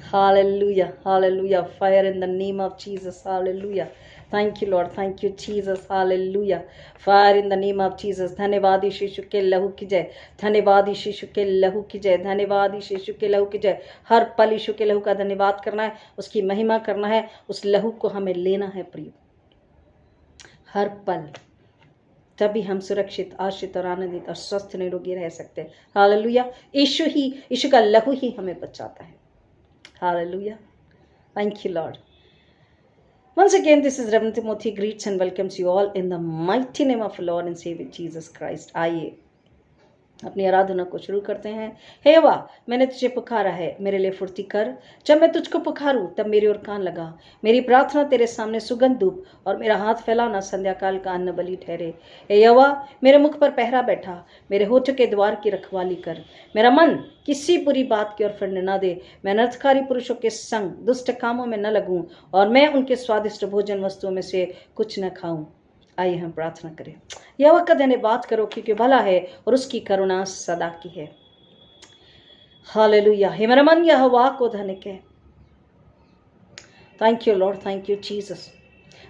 Hallelujah, hallelujah. Fire in the name of Jesus. Hallelujah. Thank you, Lord. Thank you, Jesus. Hallelujah. Fire in the name of Jesus. धन्यवाद यीशु के लहू की जय, धन्यवाद यीशु के लहू की जय, धन्यवाद यीशु के लहू की जय। हर पल यीशु के लहू का धन्यवाद करना है, उसकी महिमा करना है, उस लहू को हमें लेना है प्रिय, हर पल। तभी हम सुरक्षित, आश्रित और आनंदित और स्वस्थ निरोगी रह सकते हैं। हालेलुया। यीशु का लहू ही हमें बचाता है। Hallelujah. Thank you, Lord. Once again, this is Reverend Timothy greets and welcomes you all in the mighty name of Lord and Savior Jesus Christ. आइए अपनी आराधना को शुरू करते हैं। हे यहोवा, मैंने तुझे पुकारा है, मेरे लिए फुर्ती कर। जब मैं तुझको पुकारूं तब मेरी ओर कान लगा। मेरी प्रार्थना तेरे सामने सुगंध धूप और मेरा हाथ फैलाना संध्या काल का अन्न बलि ठहरे। हे यहोवा, मेरे मुख पर पहरा बैठा, मेरे होठ के द्वार की रखवाली कर। मेरा मन किसी बुरी बात की ओर फिरने न दे। मैं अनर्थकारी पुरुषों के संग दुष्ट कामों में न लगूं और मैं उनके स्वादिष्ट भोजन वस्तुओं में से कुछ न खाऊं। आइए हम प्रार्थना करें। यहोवा का धन्यवाद करो क्योंकि भला है और उसकी करुणा सदा की है। हालेलुया। हे मेरा मन यहोवा को धन्य कहे। Thank you Lord, thank you Jesus.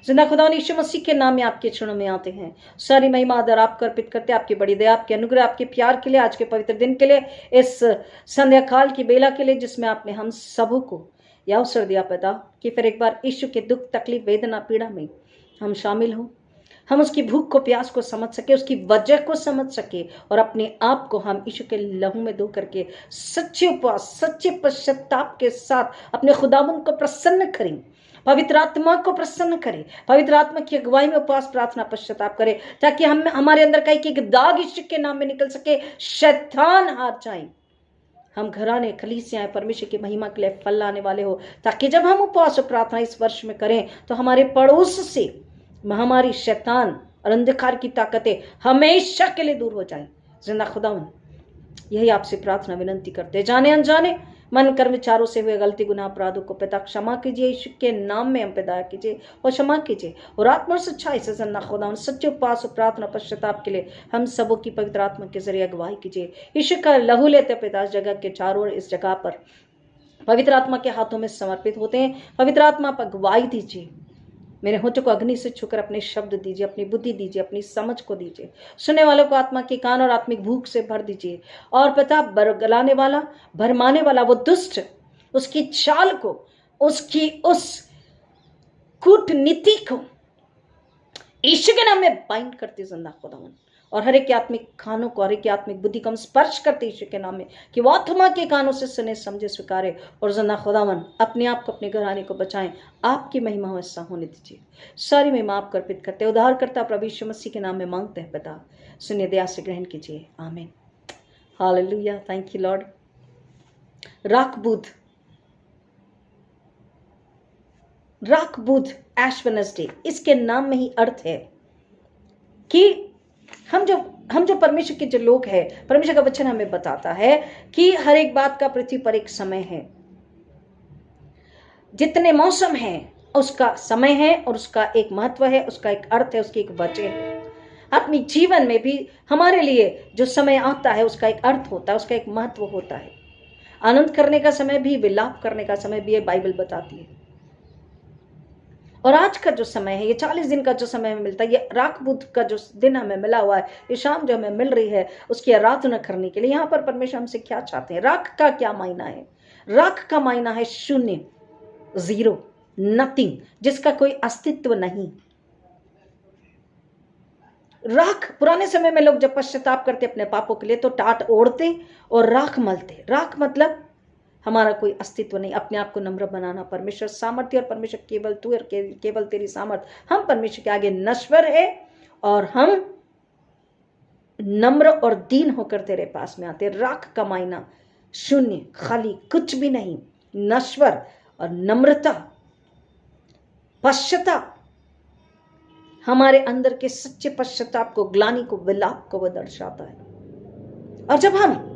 जिंदा खुदा यीशु मसीह के नाम में आपके चरणों में आते हैं। सारी महिमा आदर आपको अर्पित करते हैं, आपकी बड़ी दया, आपके अनुग्रह, आपके प्यार के लिए, आज के पवित्र दिन के लिए, इस संध्या काल की बेला के लिए जिसमें आपने हम सबों को यह अवसर दिया पिता कि फिर एक बार यीशु के दुख, तकलीफ, वेदना, पीड़ा में हम शामिल हों। हम उसकी भूख को, प्यास को समझ सके, उसकी वजह को समझ सके और अपने आप को हम यीशु के लहू में धो करके सच्चे उपवास, सच्चे पश्चाताप के साथ अपने खुदावंद को प्रसन्न करें, पवित्र आत्मा को प्रसन्न करें, पवित्र आत्मा की अगुवाई में उपवास, प्रार्थना, पश्चाताप करें, ताकि हम हमारे अंदर का एक दाग यीशु के नाम में निकल सके, शैतान हार जाए। हम घराने, कलीसियां परमेश्वर की महिमा के लिए फल लाने वाले हो, ताकि जब हम उपवास और प्रार्थना इस वर्ष में करें तो हमारे पड़ोस से महामारी, शैतान और अंधकार की ताकतें हमेशा के लिए दूर हो जाए। जिंदा खुदावन, यही आपसे प्रार्थना विनंती करते, जाने अनजाने मन कर्म विचारों से हुए गलती, गुनाह, अपराधों को पिता क्षमा कीजिए। यीशु के नाम में हम पे दया कीजिए और क्षमा कीजिए और आत्मा और सच्चाई से जिंदा खुदावन सच्चे उपवास और प्रार्थना पश्चाताप के लिए हम सबों की पवित्र आत्मा के जरिए अगुवाई कीजिए। यीशु का लहू लेते पिता इस जगह के चारों ओर, इस जगह पर पवित्र आत्मा के हाथों में समर्पित होते हैं। पवित्र आत्मा पर अगुवाई दीजिए। मेरे होठों को अग्नि से छूकर अपने शब्द दीजिए, अपनी बुद्धि दीजिए, अपनी समझ को दीजिए। सुनने वालों को आत्मा के कान और आत्मिक भूख से भर दीजिए। और पिता, बरगलाने वाला, भरमाने वाला वो दुष्ट, उसकी चाल को, उसकी उस कूटनीति को यीशु के नाम में बाइंड करते जिंदा खुदावन, और हर एक आत्मिक कानों को, हर एक आत्मिक बुद्धि को हम स्पर्श करते यीशु के नाम में, कि वो आत्मा के कानों से सुने, समझे, स्वीकारे और जिंदा खुदावन अपने आप को, अपने घराने को बचाएं। आपकी महिमा हो ऐसा होने दीजिए। सारी महिमा आपको अर्पित करते, उद्धार करता प्रभु यीशु मसीह के नाम में मांगते हैं पिता, सुनिए, दया से ग्रहण कीजिए। आमीन। हालेलुया। Thank you Lord. राख बुध ऐश वेडनेसडे, इसके नाम में ही अर्थ है कि हम जो परमेश्वर के जो लोग हैं, परमेश्वर का वचन हमें बताता है कि हर एक बात का पृथ्वी पर एक समय है। जितने मौसम हैं उसका समय है और उसका एक महत्व है, उसका एक अर्थ है, उसकी एक वजह है। अपनी जीवन में भी हमारे लिए जो समय आता है उसका एक अर्थ होता है, उसका एक महत्व होता है। आनंद करने का समय भी, विलाप करने का समय भी, ये बाइबल बताती है। और आज का जो समय है, ये 40 दिन का जो समय हमें मिलता है, ये राख बुध का जो दिन हमें मिला हुआ है, ये शाम जो हमें मिल रही है उसकी आराधना करने के लिए, यहाँ पर परमेश्वर हमसे क्या चाहते हैं। राख का क्या मायना है? राख का मायना है शून्य, जीरो, नथिंग, जिसका कोई अस्तित्व नहीं। राख, पुराने समय में लोग जब पश्चाताप करते अपने पापों के लिए तो टाट ओढ़ते और राख मलते। राख मतलब हमारा कोई अस्तित्व नहीं, अपने आप को नम्र बनाना। परमेश्वर सामर्थ्य और परमेश्वर केवल तू और केवल तेरी सामर्थ। हम परमेश्वर के आगे नश्वर है और हम नम्र और दीन होकर तेरे पास में आते। राख का मायना शून्य, खाली, कुछ भी नहीं, नश्वर और नम्रता, पश्चाताप, हमारे अंदर के सच्चे पश्चाताप को, ग्लानि को, विलाप को वह दर्शाता है। और जब हम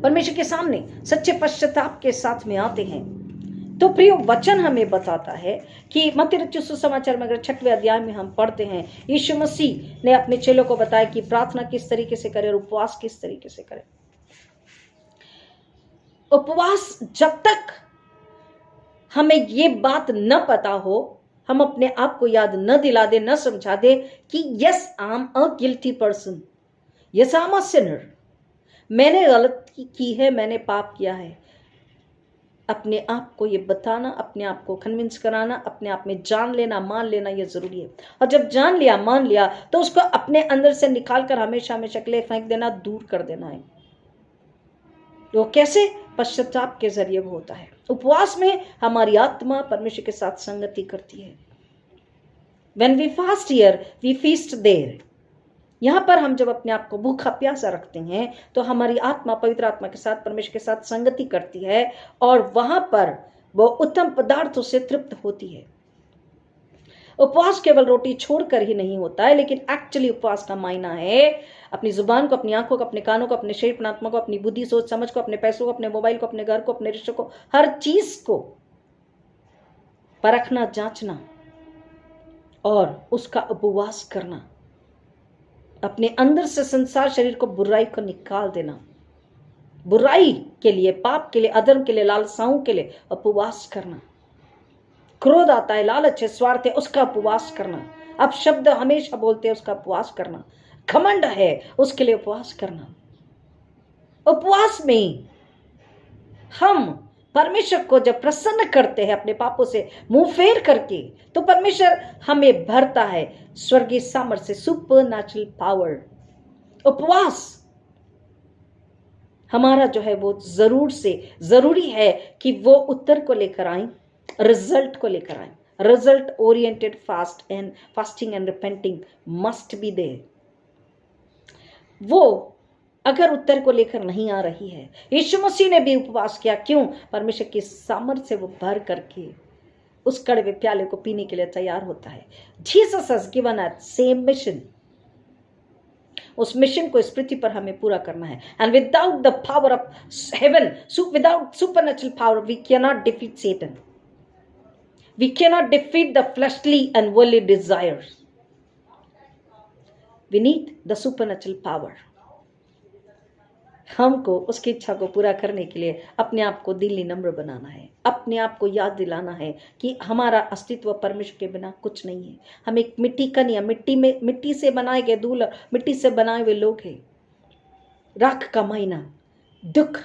परमेश्वर के सामने सच्चे पश्चाताप के साथ में आते हैं तो प्रिय, वचन हमें बताता है कि मत्ती रचित सुसमाचार में अगर 6वें अध्याय में हम पढ़ते हैं, यीशु मसीह ने अपने चेलों को बताया कि प्रार्थना किस तरीके से करें और उपवास किस तरीके से करें। उपवास जब तक हमें ये बात न पता हो, हम अपने आप को याद न दिला दे, न समझा दे कि yes I am a guilty person, yes I am a Sinner, मैंने गलती की है, मैंने पाप किया है। अपने आप को ये बताना, अपने आप को कन्विंस कराना, अपने आप में जान लेना, मान लेना, ये जरूरी है। और जब जान लिया, मान लिया, तो उसको अपने अंदर से निकाल कर हमेशा हमेशा के लिए फेंक देना, दूर कर देना है। तो कैसे? पश्चाताप के जरिए वो होता है। उपवास में हमारी आत्मा परमेश्वर के साथ संगति करती है। When we fast here, we feast there. यहां पर हम जब अपने आप को भूखा प्यासा रखते हैं तो हमारी आत्मा पवित्र आत्मा के साथ, परमेश्वर के साथ संगति करती है और वहां पर वो उत्तम पदार्थों से तृप्त होती है। उपवास केवल रोटी छोड़कर ही नहीं होता है, लेकिन एक्चुअली उपवास का मायना है अपनी जुबान को, अपनी आंखों को, अपने कानों को, अपने शरीर, अपने आत्मा को, अपनी बुद्धि, सोच समझ को, अपने पैसों को, अपने मोबाइल को, अपने घर को, अपने रिश्तों को, हर चीज को परखना, जांचना और उसका उपवास करना। अपने अंदर से संसार शरीर को, बुराई को निकाल देना। बुराई के लिए, पाप के लिए, अधर्म के लिए, लालसाओं के लिए उपवास करना। क्रोध आता है, लालच है, स्वार्थ है, उसका उपवास करना। अब शब्द हमेशा बोलते हैं, उसका उपवास करना। घमंड है, उसके लिए उपवास करना। उपवास में हम परमेश्वर को जब प्रसन्न करते हैं अपने पापों से मुंह फेर करके, तो परमेश्वर हमें भरता है स्वर्गीय सामर्थ्य से, सुपरनैचुरल पावर। उपवास हमारा जो है वो जरूरी है कि वो उत्तर को लेकर आए, रिजल्ट को लेकर आए। Result oriented fasting and repenting must be there. वो अगर उत्तर को लेकर नहीं आ रही है, यीशु मसीह ने भी उपवास किया। क्यों? परमेश्वर की सामर्थ्य से वो भर करके उस कड़वे प्याले को पीने के लिए तैयार होता है। Jesus has given us same mission. उस मिशन को इस पृथ्वी पर हमें पूरा करना है। And without the power of heaven, without supernatural power, we can not defeat Satan. We can not defeat the fleshly and worldly desires. We need the supernatural power. हमको उसकी इच्छा को पूरा करने के लिए अपने आप को दिली नम्र बनाना है, अपने आप को याद दिलाना है कि हमारा अस्तित्व परमेश्वर के बिना कुछ नहीं है। हम एक मिट्टी कनिया, मिट्टी से बनाए गए धूल, मिट्टी से बनाए हुए लोग हैं। राख का महीना, दुख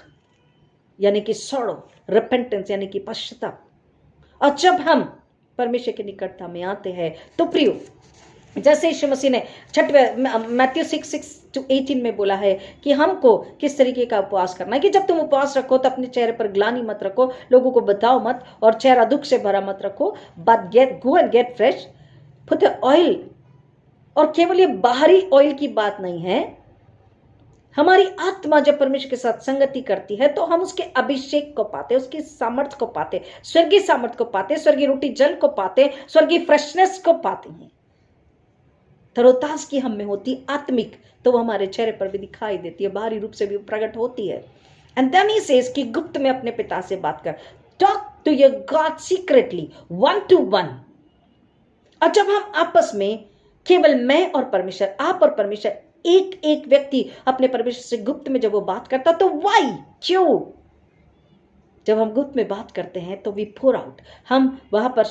यानी कि सॉरो, रिपेंटेंस यानी कि पश्चाताप। और जब हम परमेश्वर की निकटता में आते हैं तो प्रियो, जैसे यीशु मसीह ने 6वें मैथ्यू 6:6-18 में बोला है कि हमको किस तरीके का उपवास करना है, कि जब तुम उपवास रखो तो अपने चेहरे पर ग्लानि मत रखो, लोगों को बताओ मत और चेहरा दुख से भरा मत रखो, but go and gate fresh, put oil. और केवल ये बाहरी ऑयल की बात नहीं है। हमारी आत्मा जब परमेश्वर के साथ संगति करती है तो हम उसके अभिषेक को पाते, उसकी सामर्थ्य को पाते, स्वर्गीय सामर्थ्य को पाते, स्वर्गीय रोटी जल को पाते, स्वर्गीय फ्रेशनेस को पाते हैं। तरोताज की हम में होती आत्मिक, तो वो हमारे चेहरे पर भी दिखाई देती है, बाहरी रूप से भी प्रकट होती है। एंड देन ही सेज कि गुप्त में अपने पिता से बात कर, talk to your God secretly, 1 to 1। और जब हम आपस में, केवल मैं और परमेश्वर, आप और परमेश्वर, एक एक व्यक्ति अपने परमेश्वर से गुप्त में जब वो बात करता, तो वाई, क्यों? जब हम गुप्त में बात करते हैं तो वी पोर आउट। हम वहां पर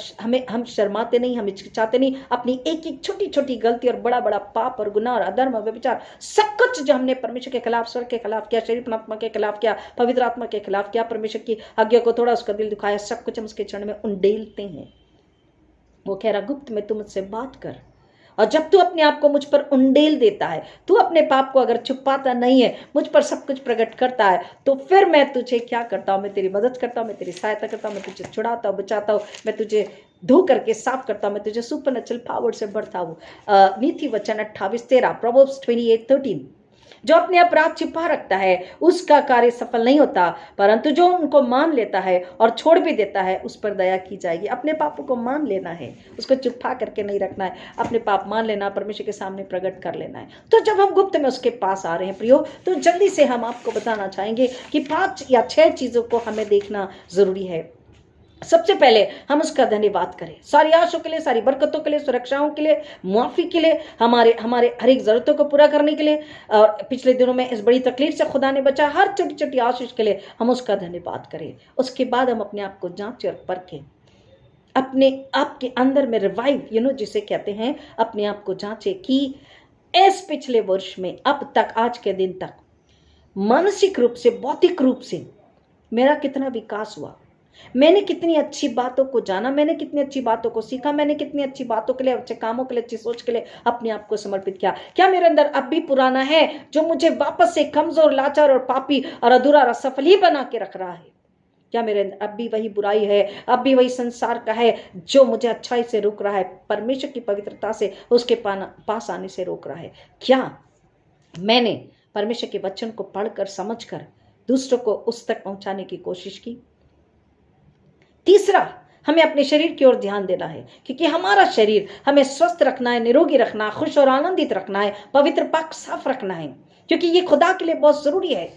हम शर्माते नहीं, हम हिचकिचाते नहीं। अपनी एक एक छोटी छोटी गलती और बड़ा बड़ा पाप और गुनाह और अधर्म और व्यभिचार, सब कुछ जो हमने परमेश्वर के खिलाफ, स्वर्ग के खिलाफ किया, शरीर आत्मा के खिलाफ किया, पवित्र आत्मा के खिलाफ किया, परमेश्वर की आज्ञा को थोड़ा उसका दिल दुखाया, सब कुछ हम उसके चरण में उंडेलते हैं। वो कह रहा, गुप्त में तू मुझसे बात कर। और जब तू अपने आप को मुझ पर उंडेल देता है, तू अपने पाप को अगर छुपाता नहीं है, मुझ पर सब कुछ प्रकट करता है, तो फिर मैं तुझे क्या करता हूँ? मैं तेरी मदद करता हूँ, मैं तेरी सहायता करता हूँ, मैं तुझे छुड़ाता हूँ, बचाता हूँ, मैं तुझे धो करके साफ करता हूँ, मैं तुझे सुपरनैचुरल पावर से भरता हूँ। नीति वचन 28:13, प्रोवर्ब्स 28:13। जो अपने अपराध छिपा रखता है उसका कार्य सफल नहीं होता, परंतु जो उनको मान लेता है और छोड़ भी देता है उस पर दया की जाएगी। अपने पापों को मान लेना है, उसको छुपा करके नहीं रखना है। अपने पाप मान लेना, परमेश्वर के सामने प्रकट कर लेना है। तो जब हम गुप्त में उसके पास आ रहे हैं प्रियो, तो जल्दी से हम आपको बताना चाहेंगे कि 5 या 6 चीजों को हमें देखना जरूरी है। सबसे पहले हम उसका धन्यवाद करें, सारी आशों के लिए, सारी बरकतों के लिए, सुरक्षाओं के लिए, मुआफी के लिए, हमारे हमारे हर एक जरूरतों को पूरा करने के लिए। और पिछले दिनों में इस बड़ी तकलीफ से खुदा ने बचा, हर छोटी छोटी आशीष के लिए हम उसका धन्यवाद करें। उसके बाद हम अपने आप को जांचें और परखें, अपने आप के अंदर में रिवाइव जिसे कहते हैं, अपने आप को जांचें कि इस पिछले वर्ष में अब तक, आज के दिन तक, मानसिक रूप से, भौतिक रूप से मेरा कितना विकास हुआ, मैंने कितनी अच्छी बातों को जाना, मैंने कितनी अच्छी बातों को सीखा, मैंने कितनी अच्छी बातों के लिए, अच्छे कामों के लिए, अच्छी सोच के लिए अपने आप को समर्पित किया। क्या मेरे अंदर अब भी पुराना है जो मुझे वापस से कमजोर, लाचार और पापी और अधूरा और असफल ही बना के रख रहा है? क्या मेरे अंदर अब भी वही बुराई है, अब भी वही संसार का है जो मुझे अच्छाई से रोक रहा है, परमेश्वर की पवित्रता से उसके पास आने से रोक रहा है? क्या मैंने परमेश्वर के वचन को पढ़कर, समझकर दूसरों को उस तक पहुंचाने की कोशिश की? तीसरा, हमें अपने शरीर की ओर ध्यान देना है, क्योंकि हमारा शरीर हमें स्वस्थ रखना है, निरोगी रखना है, खुश और आनंदित रखना है, पवित्र, पाक, साफ रखना है, क्योंकि ये खुदा के लिए बहुत जरूरी है।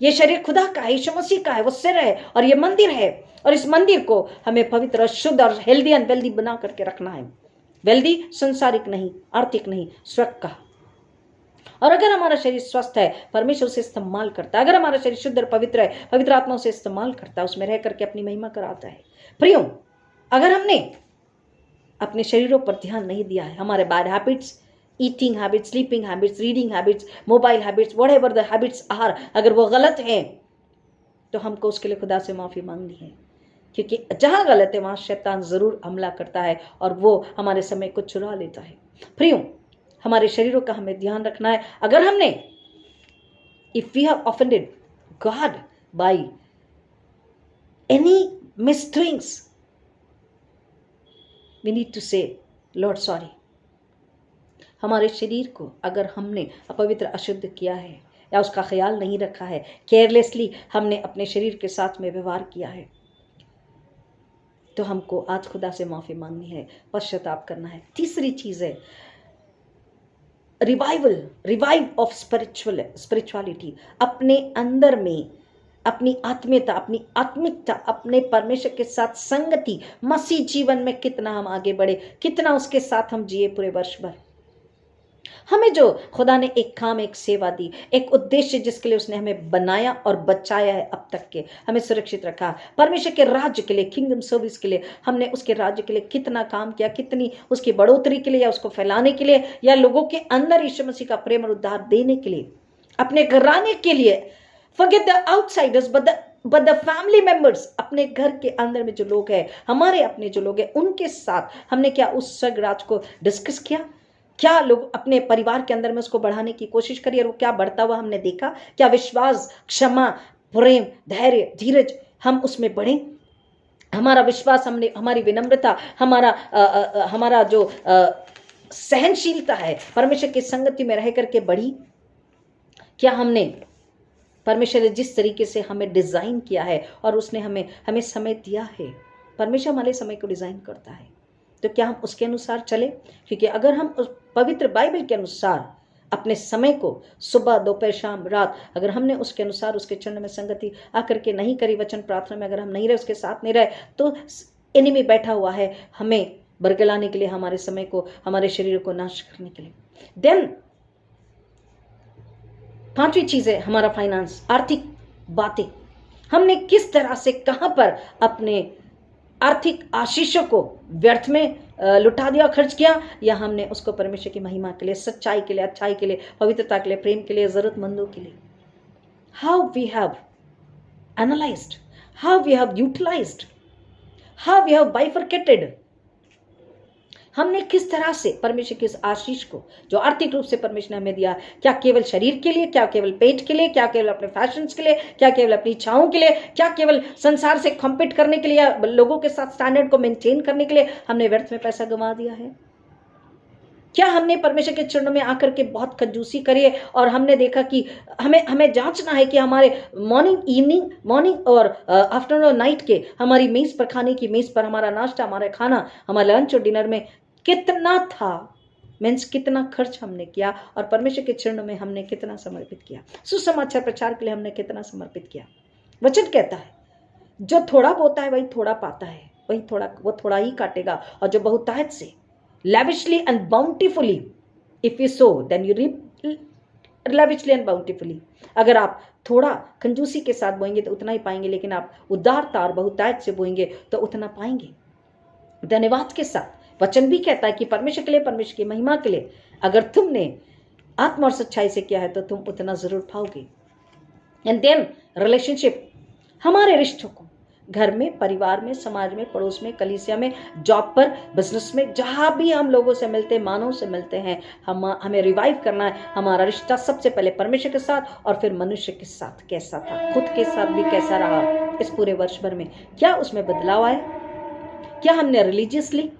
ये शरीर खुदा का है, यीशु मसीह का है, वो सिर है और ये मंदिर है, और इस मंदिर को हमें पवित्र, शुद्ध और हेल्दी एंड वेल्दी बना करके रखना है। वेल्दी संसारिक नहीं, आर्थिक नहीं, स्वर्ग का। और अगर हमारा शरीर स्वस्थ है, परमेश्वर उसे इस्तेमाल करता है। अगर हमारा शरीर शुद्ध और पवित्र है, पवित्र आत्मा उसे इस्तेमाल करता है, उसमें रह करके अपनी महिमा कराता है। प्रियो, अगर हमने अपने शरीरों पर ध्यान नहीं दिया है, हमारे bad habits, eating habits, sleeping habits, reading habits, mobile habits, whatever the habits are, अगर वो गलत है तो हमको उसके लिए खुदा से माफी मांगनी है, क्योंकि जहां गलत है वहां शैतान जरूर हमला करता है और वो हमारे समय को चुरा लेता है। प्रियो, हमारे शरीरों का हमें ध्यान रखना है। अगर हमने, if we have offended God by any misdoings, we need to say Lord sorry. हमारे शरीर को अगर हमने अपवित्र, अशुद्ध किया है या उसका ख्याल नहीं रखा है, केयरलेसली हमने अपने शरीर के साथ में व्यवहार किया है, तो हमको आज खुदा से माफी मांगनी है, पश्चाताप करना है। तीसरी चीज है रिवाइव ऑफ स्पिरिचुअलिटी। अपने अंदर में अपनी आत्मीयता, अपनी आत्मिकता, अपने परमेश्वर के साथ संगति, मसीह जीवन में कितना हम आगे बढ़े, कितना उसके साथ हम जिए पूरे वर्ष भर। हमें जो खुदा ने एक काम, एक सेवा दी, एक उद्देश्य जिसके लिए उसने हमें बनाया और बचाया है, अब तक के हमें सुरक्षित रखा, परमेश्वर के राज्य के लिए, किंगडम सर्विस के लिए हमने उसके राज्य के लिए कितना काम किया, कितनी उसकी बढ़ोतरी के लिए या उसको फैलाने के लिए या लोगों के अंदर यीशु मसीह का प्रेम और उद्धार देने के लिए, अपने घराने के लिए। Forget the outsiders but the family members, अपने घर के अंदर में जो लोग हैं, हमारे अपने जो लोग हैं, उनके साथ हमने क्या उस स्वर्ग राज को डिस्कस किया? क्या लोग अपने परिवार के अंदर में उसको बढ़ाने की कोशिश करी और वो क्या बढ़ता हुआ हमने देखा? क्या विश्वास, क्षमा, प्रेम, धैर्य, धीरज हम उसमें बढ़े? हमारा विश्वास, हमने हमारी विनम्रता, हमारा जो सहनशीलता है, परमेश्वर की संगति में रह करके बढ़ी? क्या हमने परमेश्वर ने जिस तरीके से हमें डिजाइन किया है और उसने हमें समय दिया है, परमेश्वर हमारे समय को डिजाइन करता है, तो क्या हम उसके अनुसार चले? क्योंकि अगर हम उस पवित्र बाइबल के अनुसार अपने समय को, सुबह, दोपहर, शाम, रात, अगर हमने उसके अनुसार उसके चरण में संगति आकर के नहीं करी, वचन प्रार्थना में अगर हम नहीं रहे, उसके साथ नहीं रहे, तो एनिमी बैठा हुआ है हमें बरगलाने के लिए, हमारे समय को, हमारे शरीर को नाश करने के लिए। देन पांचवी चीज है हमारा फाइनेंस, आर्थिक बातें। हमने किस तरह से, कहां पर अपने आर्थिक आशीषों को व्यर्थ में लुटा दिया, खर्च किया, या हमने उसको परमेश्वर की महिमा के लिए, सच्चाई के लिए, अच्छाई के लिए, पवित्रता के लिए, प्रेम के लिए, जरूरतमंदों के लिए। How we have analysed, how we have utilised, how we have bifurcated. हमने किस तरह से परमेश्वर की इस आशीष को जो आर्थिक रूप से परमेश्वर ने हमें दिया, क्या केवल शरीर के लिए, क्या केवल पेट के लिए, क्या केवल अपने फैशंस के लिए, क्या केवल अपनी इच्छाओं के लिए, क्या केवल संसार से कॉम्पीट करने के लिए या लोगों के साथ स्टैंडर्ड को मेंटेन करने के लिए हमने व्यर्थ में पैसा गंवा दिया है? क्या हमने परमेश्वर के चरणों में आकर के बहुत कंजूसी करी है और हमने देखा कि हमें जांचना है कि हमारे मॉर्निंग और आफ्टरनून और नाइट के हमारी मेज पर, खाने की मेज पर हमारा नाश्ता, हमारा खाना, हमारा लंच और डिनर में कितना था, मीन्स कितना खर्च हमने किया, और परमेश्वर के चरणों में हमने कितना समर्पित किया, सुसमाचार प्रचार के लिए हमने कितना समर्पित किया। वचन कहता है जो थोड़ा बोता है वही थोड़ा पाता है, वो थोड़ा ही काटेगा। और जो बहुतायत से lavishly and bountifully if you sow then you reap lavishly and bountifully। अगर आप थोड़ा कंजूसी के साथ बोएंगे तो उतना ही पाएंगे, लेकिन आप उदारता और बहुतायत से बोएंगे तो उतना पाएंगे। धन्यवाद के साथ वचन भी कहता है कि परमेश्वर के लिए, परमेश्वर की महिमा के लिए अगर तुमने आत्मा और सच्चाई से किया है तो तुम उतना जरूर पाओगे। एंड देन रिलेशनशिप, हमारे रिश्तों को घर में, परिवार में, समाज में, पड़ोस में, कलीसिया में, जॉब पर, बिजनेस में, जहां भी हम लोगों से मिलते हैं, मानव से मिलते हैं, हमें रिवाइव करना है हमारा रिश्ता सबसे पहले परमेश्वर के साथ और फिर मनुष्य के साथ। कैसा था, खुद के साथ भी कैसा रहा इस पूरे वर्ष भर में, क्या उसमें बदलाव आया? क्या हमने religiously,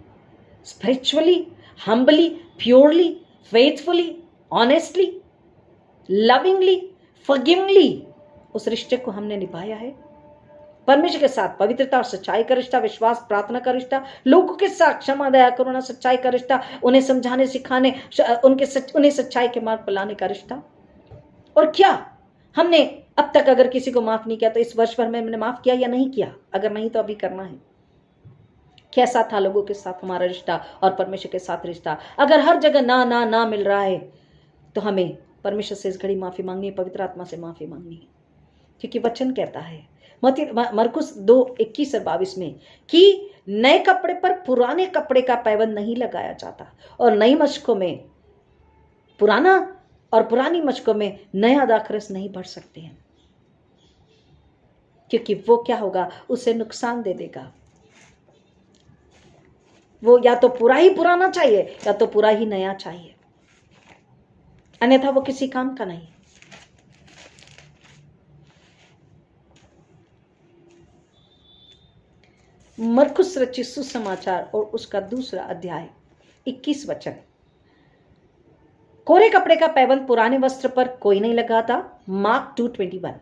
spiritually, humbly, purely, faithfully, honestly, lovingly, forgivingly उस रिश्ते को हमने निभाया है? परमेश्वर के साथ पवित्रता और सच्चाई का रिश्ता, विश्वास, प्रार्थना का रिश्ता, लोगों के साथ क्षमा, दया, करुणा, सच्चाई का रिश्ता, उन्हें समझाने, सिखाने, उन्हें सच्चाई के मार्ग पर लाने का रिश्ता। और क्या हमने अब तक अगर किसी को माफ नहीं किया तो इस वर्ष भर में हमने माफ किया या नहीं किया? अगर नहीं तो अभी करना है। कैसा था लोगों के साथ हमारा रिश्ता और परमेश्वर के साथ रिश्ता? अगर हर जगह ना ना ना मिल रहा है तो हमें परमेश्वर से इस घड़ी माफी मांगनी है, पवित्र आत्मा से माफी मांगनी है। क्योंकि वचन कहता है मरकुस 2:21-22 में कि नए कपड़े पर पुराने कपड़े का पैबंद नहीं लगाया जाता और नई मशकों में पुराना और पुरानी मशकों में नया दाखरस नहीं भर सकते हैं, क्योंकि वो क्या होगा, उसे नुकसान दे देगा। वो या तो पूरा ही पुराना चाहिए या तो पूरा ही नया चाहिए, अन्यथा वो किसी काम का नहीं। मरकुस रचित सुसमाचार और उसका 2 अध्याय 21 वचन। कोरे कपड़े का पैबंद पुराने वस्त्र पर कोई नहीं लगाता, मार्क 2:21।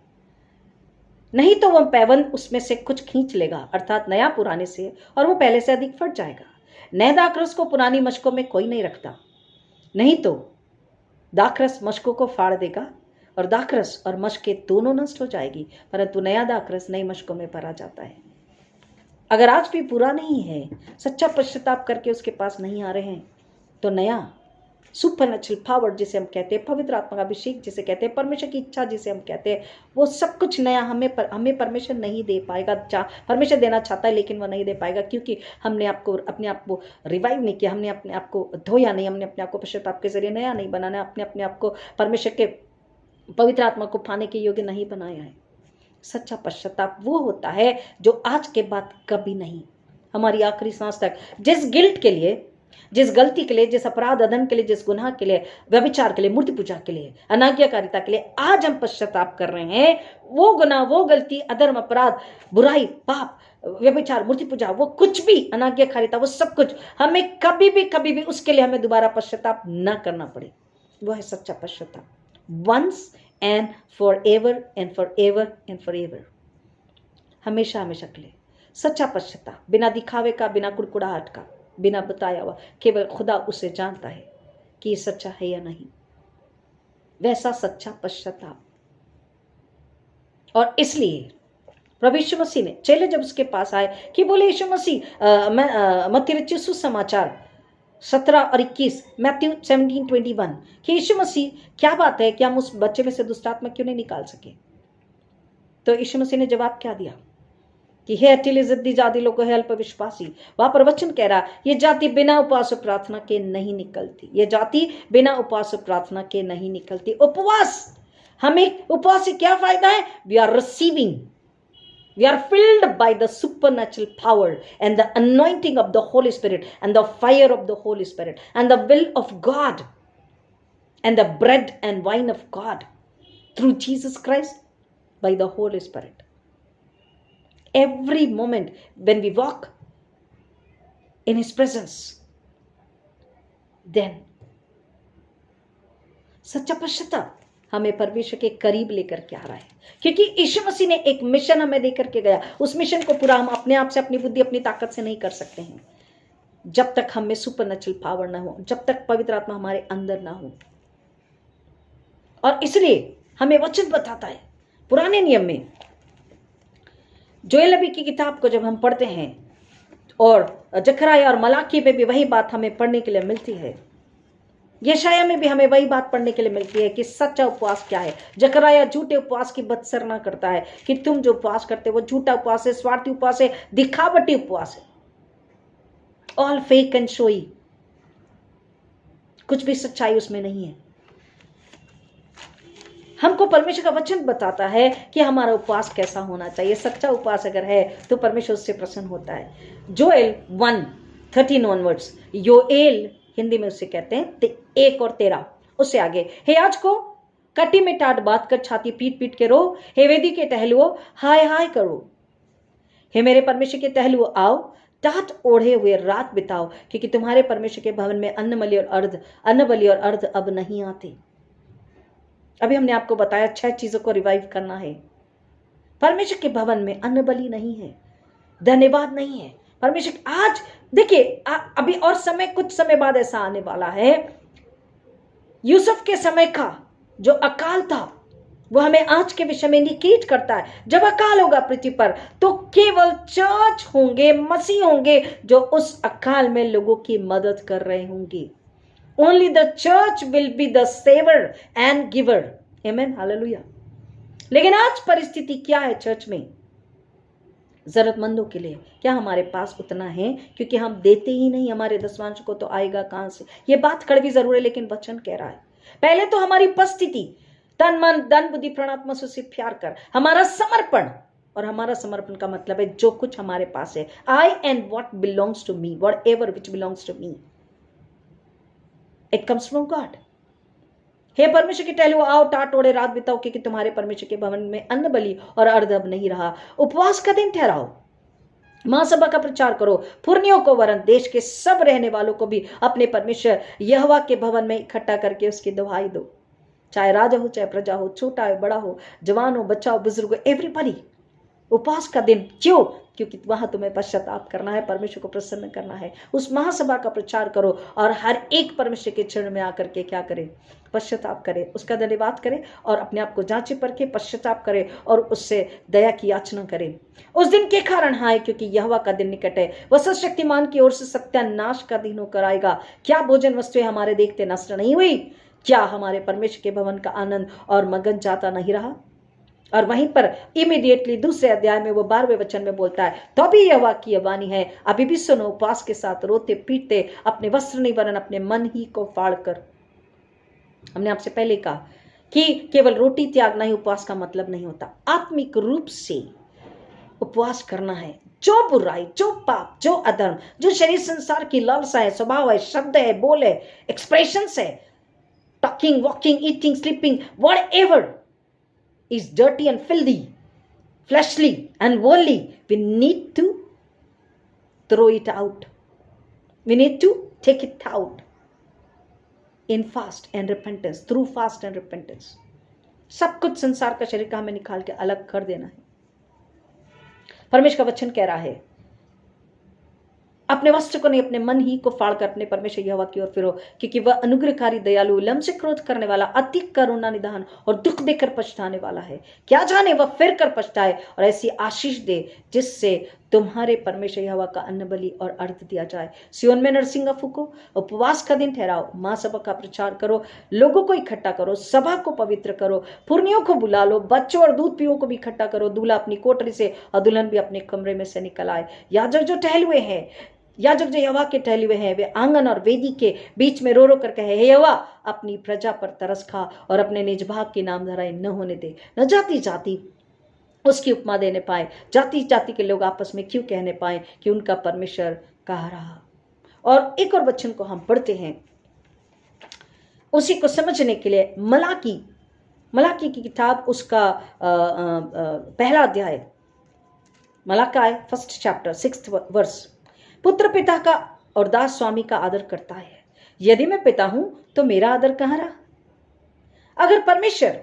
नहीं तो वह पैबंद उसमें से कुछ खींच लेगा, अर्थात नया पुराने से, और वो पहले से अधिक फट जाएगा। नए दाखरस को पुरानी मशकों में कोई नहीं रखता, नहीं तो दाखरस मशकों को फाड़ देगा और दाखरस और मशकें दोनों नष्ट हो जाएगी, परंतु नया दाखरस नई मशकों में भरा जाता है। अगर आज भी पूरा नहीं है, सच्चा पश्चाताप करके उसके पास नहीं आ रहे हैं, तो नया सुपरनैचुरल पावर जिसे हम कहते हैं, पवित्र आत्मा का अभिषेक जिसे कहते हैं, परमेश्वर की इच्छा जिसे हम कहते हैं, वो सब कुछ नया हमें परमेश्वर नहीं दे पाएगा। परमेश्वर देना चाहता है लेकिन वो नहीं दे पाएगा, क्योंकि हमने अपने आप को रिवाइव नहीं किया, हमने अपने आप को धोया नहीं, हमने अपने आप को पश्चाताप के जरिए नया नहीं बनाना, अपने आप को परमेश्वर के पवित्र आत्मा को पाने के योग्य नहीं बनाया है। सच्चा पश्चाताप वो होता है जो आज के बाद कभी नहीं, हमारी आखिरी सांस तक, जिस गिल्ट के लिए, जिस गलती के लिए, जिस अपराध अदन के लिए, जिस गुनाह के लिए, व्यभिचार के लिए, मूर्ति पूजा के लिए, अनाज्ञाकारिता के लिए आज हम पश्चाताप कर रहे हैं, वो गुनाह, वो गलती, अधर्म, अपराध, बुराई, पाप, व्यभिचार, मूर्ति पूजा, वो कुछ भी, अनाज्ञाकारिता, वो सब कुछ हमें कभी भी उसके लिए हमें दोबारा पश्चाताप न करना पड़े। वो है सच्चा पश्चाताप, once and for ever and for ever and for ever, हमेशा हमेशा के लिए। सच्चा पश्चाताप बिना दिखावे का, बिना कुड़कुड़ाहट का, बिना बताया हुआ, केवल खुदा उसे जानता है कि ये सच्चा है या नहीं, वैसा सच्चा पश्चाताप। और इसलिए प्रभु यीशु मसीह ने, चेले जब उसके पास आए कि बोले यीशु मसीह, मत्ती रचित सुसमाचार 17 और 21, मैथ्यू 17:21 कि यीशु मसीह क्या बात है कि हम उस बच्चे में से दुष्ट आत्मा क्यों नहीं निकाल सके? तो यीशु मसीह ने जवाब क्या दिया कि हे अटिल जिद्दी जाति लोगों, हे अल्प विश्वासी। वहां पर वचन कह रहा, ये जाति बिना उपवास और प्रार्थना के नहीं निकलती, ये जाति बिना उपवास और प्रार्थना के नहीं निकलती। उपवास, हमें उपवास से क्या फायदा है? We are receiving, we are filled by the supernatural power and the anointing of the Holy Spirit and the fire of the Holy Spirit and the will of God and the bread and wine of God through Jesus Christ by the Holy Spirit. Every moment when we walk in His presence, then सच्चा पश्चाताप हमें परमेश्वर के करीब लेकर के आ रहा है, क्योंकि यीशु मसीह ने एक मिशन हमें देकर के गया। उस मिशन को पूरा हम अपने आप से, अपनी बुद्धि, अपनी ताकत से नहीं कर सकते हैं, जब तक हमें सुपरनैचुरल पावर ना हो, जब तक पवित्र आत्मा हमारे अंदर ना हो। और इसलिए हमें वचन बताता है पुराने नियम में जोएल नबी की किताब को जब हम पढ़ते हैं, और जकरयाह और मलाकी में भी वही बात हमें पढ़ने के लिए मिलती है, यशायाह में भी हमें वही बात पढ़ने के लिए मिलती है कि सच्चा उपवास क्या है। जकरयाह झूठे उपवास की बदसरना करता है कि तुम जो उपवास करते हो वो झूठा उपवास है, स्वार्थी उपवास है, दिखावटी उपवास है, ऑल फेक एंड शोई, कुछ भी सच्चाई उसमें नहीं है। हमको परमेश्वर का वचन बताता है कि हमारा उपवास कैसा होना चाहिए। सच्चा उपवास अगर है तो परमेश्वर उससे प्रसन्न होता है। जोएल 1:13 ऑनवर्ड्स, योएल हिंदी में उसे कहते हैं 1 और 13, उससे आगे, हे आज को कटी में टाट बात कर छाती पीट पीट के रो, हे वेदी के टहलुओ हाय हाय करो, हे मेरे परमेश्वर के टहलुओ आओ, टाट ओढ़े हुए रात बिताओ, क्योंकि तुम्हारे परमेश्वर के भवन में अन्न बलि और अर्ध अब नहीं आते। अभी हमने आपको बताया 6 चीजों को रिवाइव करना है। परमेश्वर के भवन में अन्न बलि नहीं है, धन्यवाद नहीं है। परमेश्वर आज देखिए, अभी और समय, कुछ समय बाद ऐसा आने वाला है, यूसुफ के समय का जो अकाल था वो हमें आज के विषय में इंडिकेट करता है। जब अकाल होगा पृथ्वी पर तो केवल चर्च होंगे, मसीह होंगे जो उस अकाल में लोगों की मदद कर रहे होंगे। Only the church will be the saver and giver. Amen. Hallelujah. लेकिन आज परिस्थिति क्या है चर्च में? जरूरतमंदों के लिए क्या हमारे पास उतना है? क्योंकि हम देते ही नहीं हमारे दसवांश को, तो आएगा कहां से? ये बात कड़वी जरूर है, लेकिन वचन कह रहा है पहले तो हमारी उपस्थिति, तन मन धन बुद्धि प्राणात्मा से प्यार कर, हमारा समर्पण, और हमारा समर्पण का मतलब है जो कुछ हमारे पास है, I and what belongs to me, whatever which belongs to me, it comes from God. हे परमेश्वर के टहलुओ आओ, टाट ओढ़े रात बिताओ, क्योंकि तुम्हारे परमेश्वर के भवन में अन्न बलि और अर्ध अब नहीं रहा। उपवास का दिन ठहराओ, महासभा का प्रचार करो, पुरनियों को वरन देश के सब रहने वालों को भी अपने परमेश्वर यहोवा के भवन में इकट्ठा करके उसकी दुहाई दो। चाहे राजा हो, चाहे प्रजा हो, छोटा हो, बड़ा हो, जवान हो, बच्चा हो, बुजुर्ग हो, एवरीबॉडी। उपवास का दिन क्यों? क्योंकि वहां तुम्हें पश्चाताप करना है, परमेश्वर को प्रसन्न करना है। उस महासभा का प्रचार करो और हर एक परमेश्वर के चरण में आकर के क्या करे? पश्चाताप करे, उसका धन्यवाद करे और अपने आप को जांचे परखे, पश्चाताप करे और उससे दया की याचना करे। उस दिन के कारण हाय, क्योंकि यहोवा का दिन निकट है, वह सर्वशक्तिमान की ओर से सत्यानाश का दिन होकर आएगा। क्या भोजन वस्तुएं हमारे देखते नष्ट नहीं हुई? क्या हमारे परमेश्वर के भवन का आनंद और मगन जाता नहीं रहा? और वहीं पर इमीडिएटली दूसरे अध्याय में वो 12वें वचन में बोलता है, तो भी यहोवा की यह वाणी है, अभी भी सुनो, उपवास के साथ रोते पीटते अपने वस्त्र नहीं वरन अपने मन ही को फाड़ कर। हमने आपसे पहले कहा कि केवल रोटी त्यागना ही उपवास का मतलब नहीं होता, आत्मिक रूप से उपवास करना है। जो बुराई, जो पाप, जो अधर्म, जो शरीर संसार की लालसा है, स्वभाव है, शब्द है, बोल है, एक्सप्रेशंस है, talking, walking, eating, sleeping, whatever is dirty and filthy, fleshly and worldly, we need to throw it out. We need to take it out in fast and repentance, through fast and repentance. सब कुछ संसार का शरीर का हमें निकाल के अलग कर देना है। परमेश्वर का वचन कह रहा है, अपने वस्त्र को नहीं, अपने मन ही को फाड़ कर अपने परमेश्वर यहोवा की ओर फिरो, क्योंकि वह अनुग्रहकारी, दयालु, विलंब से क्रोध करने वाला, अति करुणा निधान और दुख देकर पछताने वाला है। क्या जाने वह फिर कर पछताए और ऐसी आशीष दे जिससे तुम्हारे परमेश्वर यहोवा का अन्न बलि और अर्घ दिया जाए। सिय्योन में नरसिंगा फूको, उपवास का दिन ठहराओ, महासभा का प्रचार करो, लोगों को इकट्ठा करो, सभा को पवित्र करो, पुरनियों को बुला लो, बच्चों और दूध पीओं को भी इकट्ठा करो, दूल्हा अपनी कोठरी से और दुल्हन भी अपने कमरे में से निकल आए। याजक जो टहलुए हैं, याजक जो यहोवा के टहले हुए हैं, वे आंगन और वेदी के बीच में रो रो कर कहे, हे यहोवा, अपनी प्रजा पर तरस खा और अपने निज भाग की नामधराई न होने दे, न जाति जाति उसकी उपमा देने पाए, जाति जाति के लोग आपस में क्यों कहने पाए कि उनका परमेश्वर कहा रहा। और एक और वचन को हम पढ़ते हैं, उसी को समझने के लिए मलाकी की किताब, उसका पहला अध्याय, मलाकी 1 चैप्टर 6 वर्स। पुत्र पिता का और दास स्वामी का आदर करता है। यदि मैं पिता हूं तो मेरा आदर कहां रहा? अगर परमेश्वर,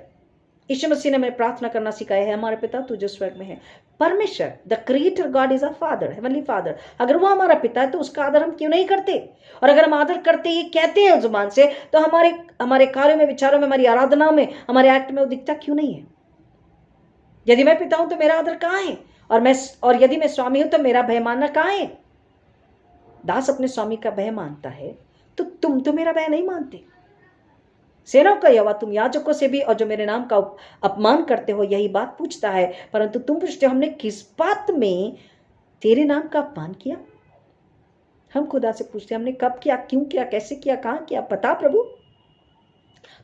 यीशु मसीह ने हमें प्रार्थना करना सिखाया है, हमारे पिता तू जो स्वर्ग में है, परमेश्वर the creator God is a father, heavenly father, अगर वो हमारा पिता है तो उसका आदर हम क्यों नहीं करते? और अगर हम आदर करते ये कहते हैं जुबान से, तो हमारे कार्यों में, विचारों में, हमारी आराधना में, हमारे एक्ट में वो दिखता क्यों नहीं है? यदि मैं पिता हूं तो मेरा आदर कहां है? और यदि मैं स्वामी हूं तो मेरा भय मानना कहाँ है? दास अपने स्वामी का भय मानता है, तो तुम तो मेरा भय नहीं मानते। सेनाओं का यहोवा तुम याजकों से भी और जो मेरे नाम का अपमान करते हो यही बात पूछता है, परंतु तुम पूछते हो हमने किस बात में तेरे नाम का अपमान किया? हम खुदा से पूछते हमने कब किया, क्यों किया, कैसे किया, कहां किया, बता प्रभु।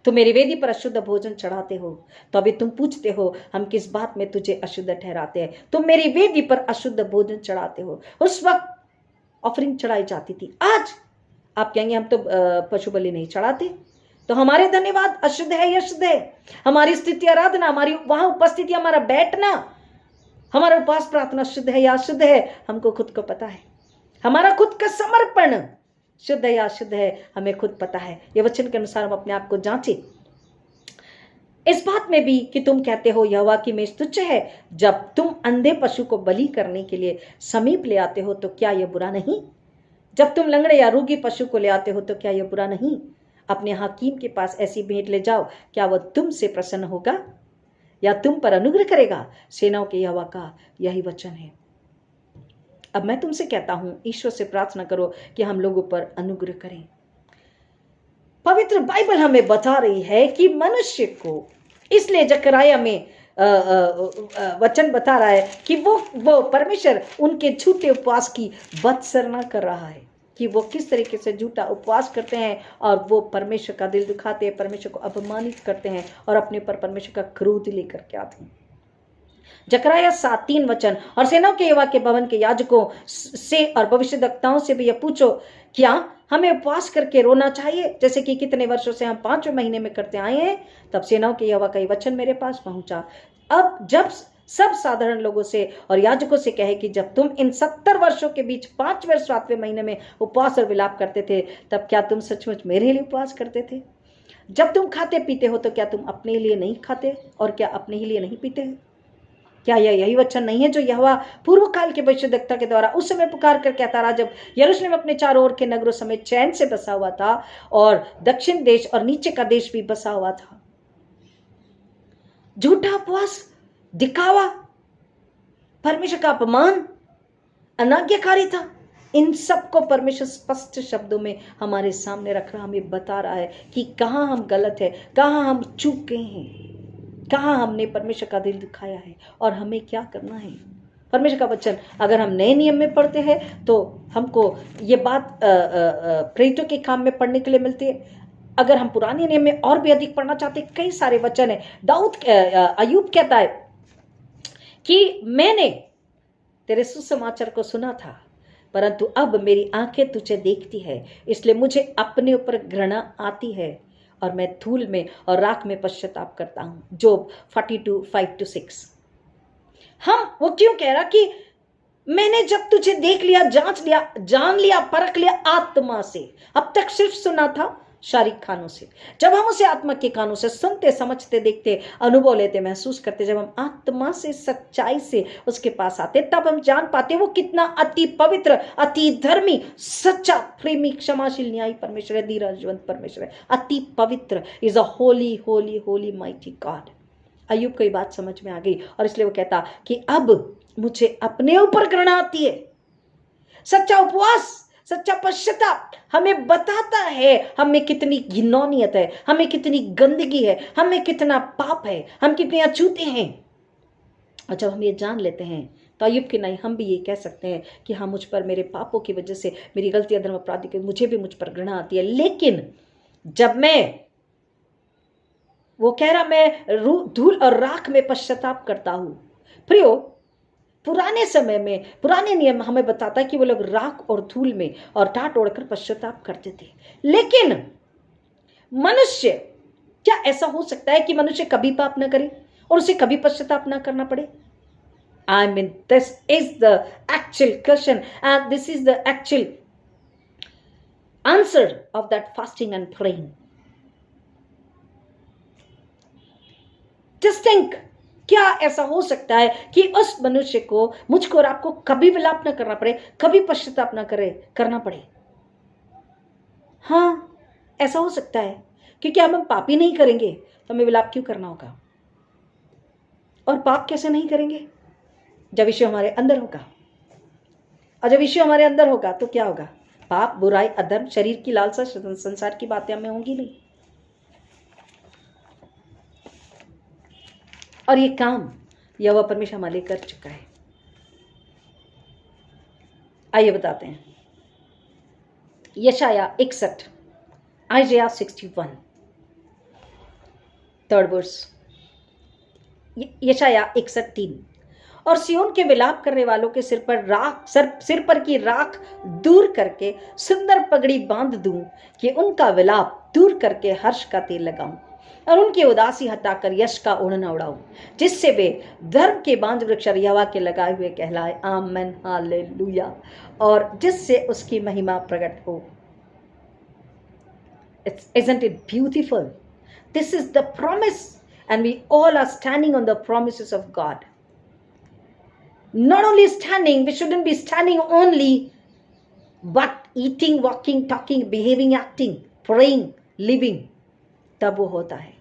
तुम मेरी वेदी पर अशुद्ध भोजन चढ़ाते हो, तो अभी तुम पूछते हो हम किस बात में तुझे अशुद्ध ठहराते हैं? तुम मेरी वेदी पर अशुद्ध भोजन चढ़ाते हो। उस वक्त ऑफरिंग चढ़ाई जाती थी, आज आप कहेंगे हम तो पशु बलि नहीं चढ़ाते, तो हमारे धन्यवाद अशुद्ध है या शुद्ध है? हमारी स्थिति आराधना, हमारी वहां उपस्थिति, हमारा बैठना, हमारा उपवास प्रार्थना शुद्ध है या अशुद्ध है? हमको खुद को पता है। हमारा खुद का समर्पण शुद्ध है या अशुद्ध है, हमें खुद पता है। ये वचन के अनुसार हम अपने आप को जांचें। इस बात में भी कि तुम कहते हो यहोवा की मेज तुच्छ है, जब तुम अंधे पशु को बलि करने के लिए समीप ले आते हो तो क्या यह बुरा नहीं? जब तुम लंगड़े या रोगी पशु को ले आते हो तो क्या यह बुरा नहीं? अपने हकीम के पास ऐसी भेंट ले जाओ, क्या वह तुमसे प्रसन्न होगा या तुम पर अनुग्रह करेगा? सेनाओं के यहोवा का यही वचन है। अब मैं तुमसे कहता हूं, ईश्वर से प्रार्थना करो कि हम लोगों पर अनुग्रह करें। पवित्र बाइबल हमें बता रही है कि मनुष्य को, इसलिए जकराया में वचन बता रहा है कि वो परमेश्वर उनके झूठे उपवास की बदसरना कर रहा है, कि वो किस तरीके से झूठा उपवास करते हैं और वो परमेश्वर का दिल दुखाते हैं, परमेश्वर को अपमानित करते हैं और अपने पर परमेश्वर का क्रोध लेकर के आते हैं। जकराया 7:3 वचन, और सेनाओं के यहोवा के भवन के याजकों से और भविष्यद्वक्ताओं से भी यह पूछो, क्या हमें उपवास करके रोना चाहिए जैसे कि कितने वर्षों से हम 5वें महीने में करते आए हैं? तब सेनाओं के यहोवा का ये वचन मेरे पास पहुंचा। अब जब सब साधारण लोगों से और याजकों से कहे कि जब तुम इन 70 वर्षों के बीच 5वें और 7वें महीने में उपवास और विलाप करते थे, तब क्या तुम सचमुच मेरे लिए उपवास करते थे? जब तुम खाते पीते हो तो क्या तुम अपने लिए नहीं खाते और क्या अपने ही लिए नहीं पीते? क्या यही वचन नहीं है जो यहोवा पूर्व काल के भविष्यद्वक्ता के द्वारा उस समय पुकार कर कहता रहा, जब यरूशलेम अपने चारों ओर के नगरों समेत चैन से बसा हुआ था और दक्षिण देश और नीचे का देश भी बसा हुआ था? झूठा उपवास, दिखावा, परमेश्वर का अपमान, अनाज्ञाकारिता, इन सबको परमेश्वर स्पष्ट शब्दों में हमारे सामने रख रहा, हमें बता रहा है कि कहां हम गलत है, कहां हम चूक गए हैं, कहां हमने परमेश्वर का दिल दिखाया है और हमें क्या करना है। परमेश्वर का वचन अगर हम नए नियम में पढ़ते हैं तो हमको ये बात प्रेरितों के काम में पढ़ने के लिए मिलती है। अगर हम पुराने नियम में और भी अधिक पढ़ना चाहते हैं, कई सारे वचन है। अय्यूब कहता है कि मैंने तेरे सुसमाचार को सुना था, परंतु अब मेरी आंखें तुझे देखती है, इसलिए मुझे अपने ऊपर घृणा आती है और मैं धूल में और राख में पश्चाताप करता हूं। जोब 42:5-6। वो क्यों कह रहा कि मैंने जब तुझे देख लिया, जांच लिया, जान लिया, परख लिया आत्मा से। अब तक सिर्फ सुना था शारीरिक कानों से। जब हम उसे आत्मा के कानों से सुनते, समझते, देखते, अनुभव लेते, महसूस करते, जब हम आत्मा से, सच्चाई से उसके पास आते, तब हम जान पाते वो कितना अति पवित्र, अति धर्मी, सच्चा, प्रेमी, क्षमाशील, न्यायी परमेश्वर है, धीरजवंत परमेश्वर है, अति पवित्र। Is a holy holy holy mighty God. Ayyub को ये बात समझ में आ गई और इसलिए वो कहता कि अब मुझे अपने ऊपर घृणा आती है। सच्चा उपवास, सच्चा पश्चाताप हमें बताता है हमें कितनी घिनौनियत है, हमें कितनी गंदगी है, हमें कितना पाप है, हम कितने अछूते हैं। और जब हम ये जान लेते हैं तो अय्यूब की नहीं, हम भी ये कह सकते हैं कि हाँ, मुझ पर मेरे पापों की वजह से, मेरी गलती, अधर्म, अपराध की मुझे भी मुझ पर घृणा आती है। लेकिन जब मैं, वो कह रहा, मैं धूल और राख में पश्चाताप करता हूं। प्रियो, पुराने समय में पुराने नियम हमें बताता है कि वो लोग राख और धूल में और टाट ओढ़कर पश्चाताप करते थे। लेकिन मनुष्य, क्या ऐसा हो सकता है कि मनुष्य कभी पाप ना करे और उसे कभी पश्चाताप ना करना पड़े? I mean, this is the actual question and this is the actual answer of that fasting and praying. Just think, क्या ऐसा हो सकता है कि उस मनुष्य को, मुझको और आपको कभी विलाप ना करना पड़े, कभी पश्चाताप ना करना पड़े? हाँ, ऐसा हो सकता है, क्योंकि हम पाप ही नहीं करेंगे तो हमें विलाप क्यों करना होगा? और पाप कैसे नहीं करेंगे? जब यीशु हमारे अंदर होगा, और जब यीशु हमारे अंदर होगा तो क्या होगा? पाप, बुराई, अधर्म, शरीर की लालसा, संसार की बातें हमें होंगी नहीं। और ये काम यहोवा परमेश्वर हमारे लिए कर चुका है। आइए बताते हैं। यशाया 61, आइजिया 61, 3rd वर्स। यशाया 61:3। और सियोन के विलाप करने वालों के सिर पर की राख दूर करके सुंदर पगड़ी बांध दूं, कि उनका विलाप दूर करके हर्ष का तेल लगाऊं, और उनकी उदासी हटाकर यश का ओढ़ना उड़ाऊं, जिससे वे धर्म के बांज वृक्ष यहोवा के लगाए हुए कहलाए। आमेन, हालेलुया। और जिससे उसकी महिमा प्रकट हो। Isn't it beautiful? This is the promise, and we all are standing on the promises of God. Not only standing, we shouldn't be standing only, but eating, walking, talking, behaving, acting, praying, living, तब वो होता है।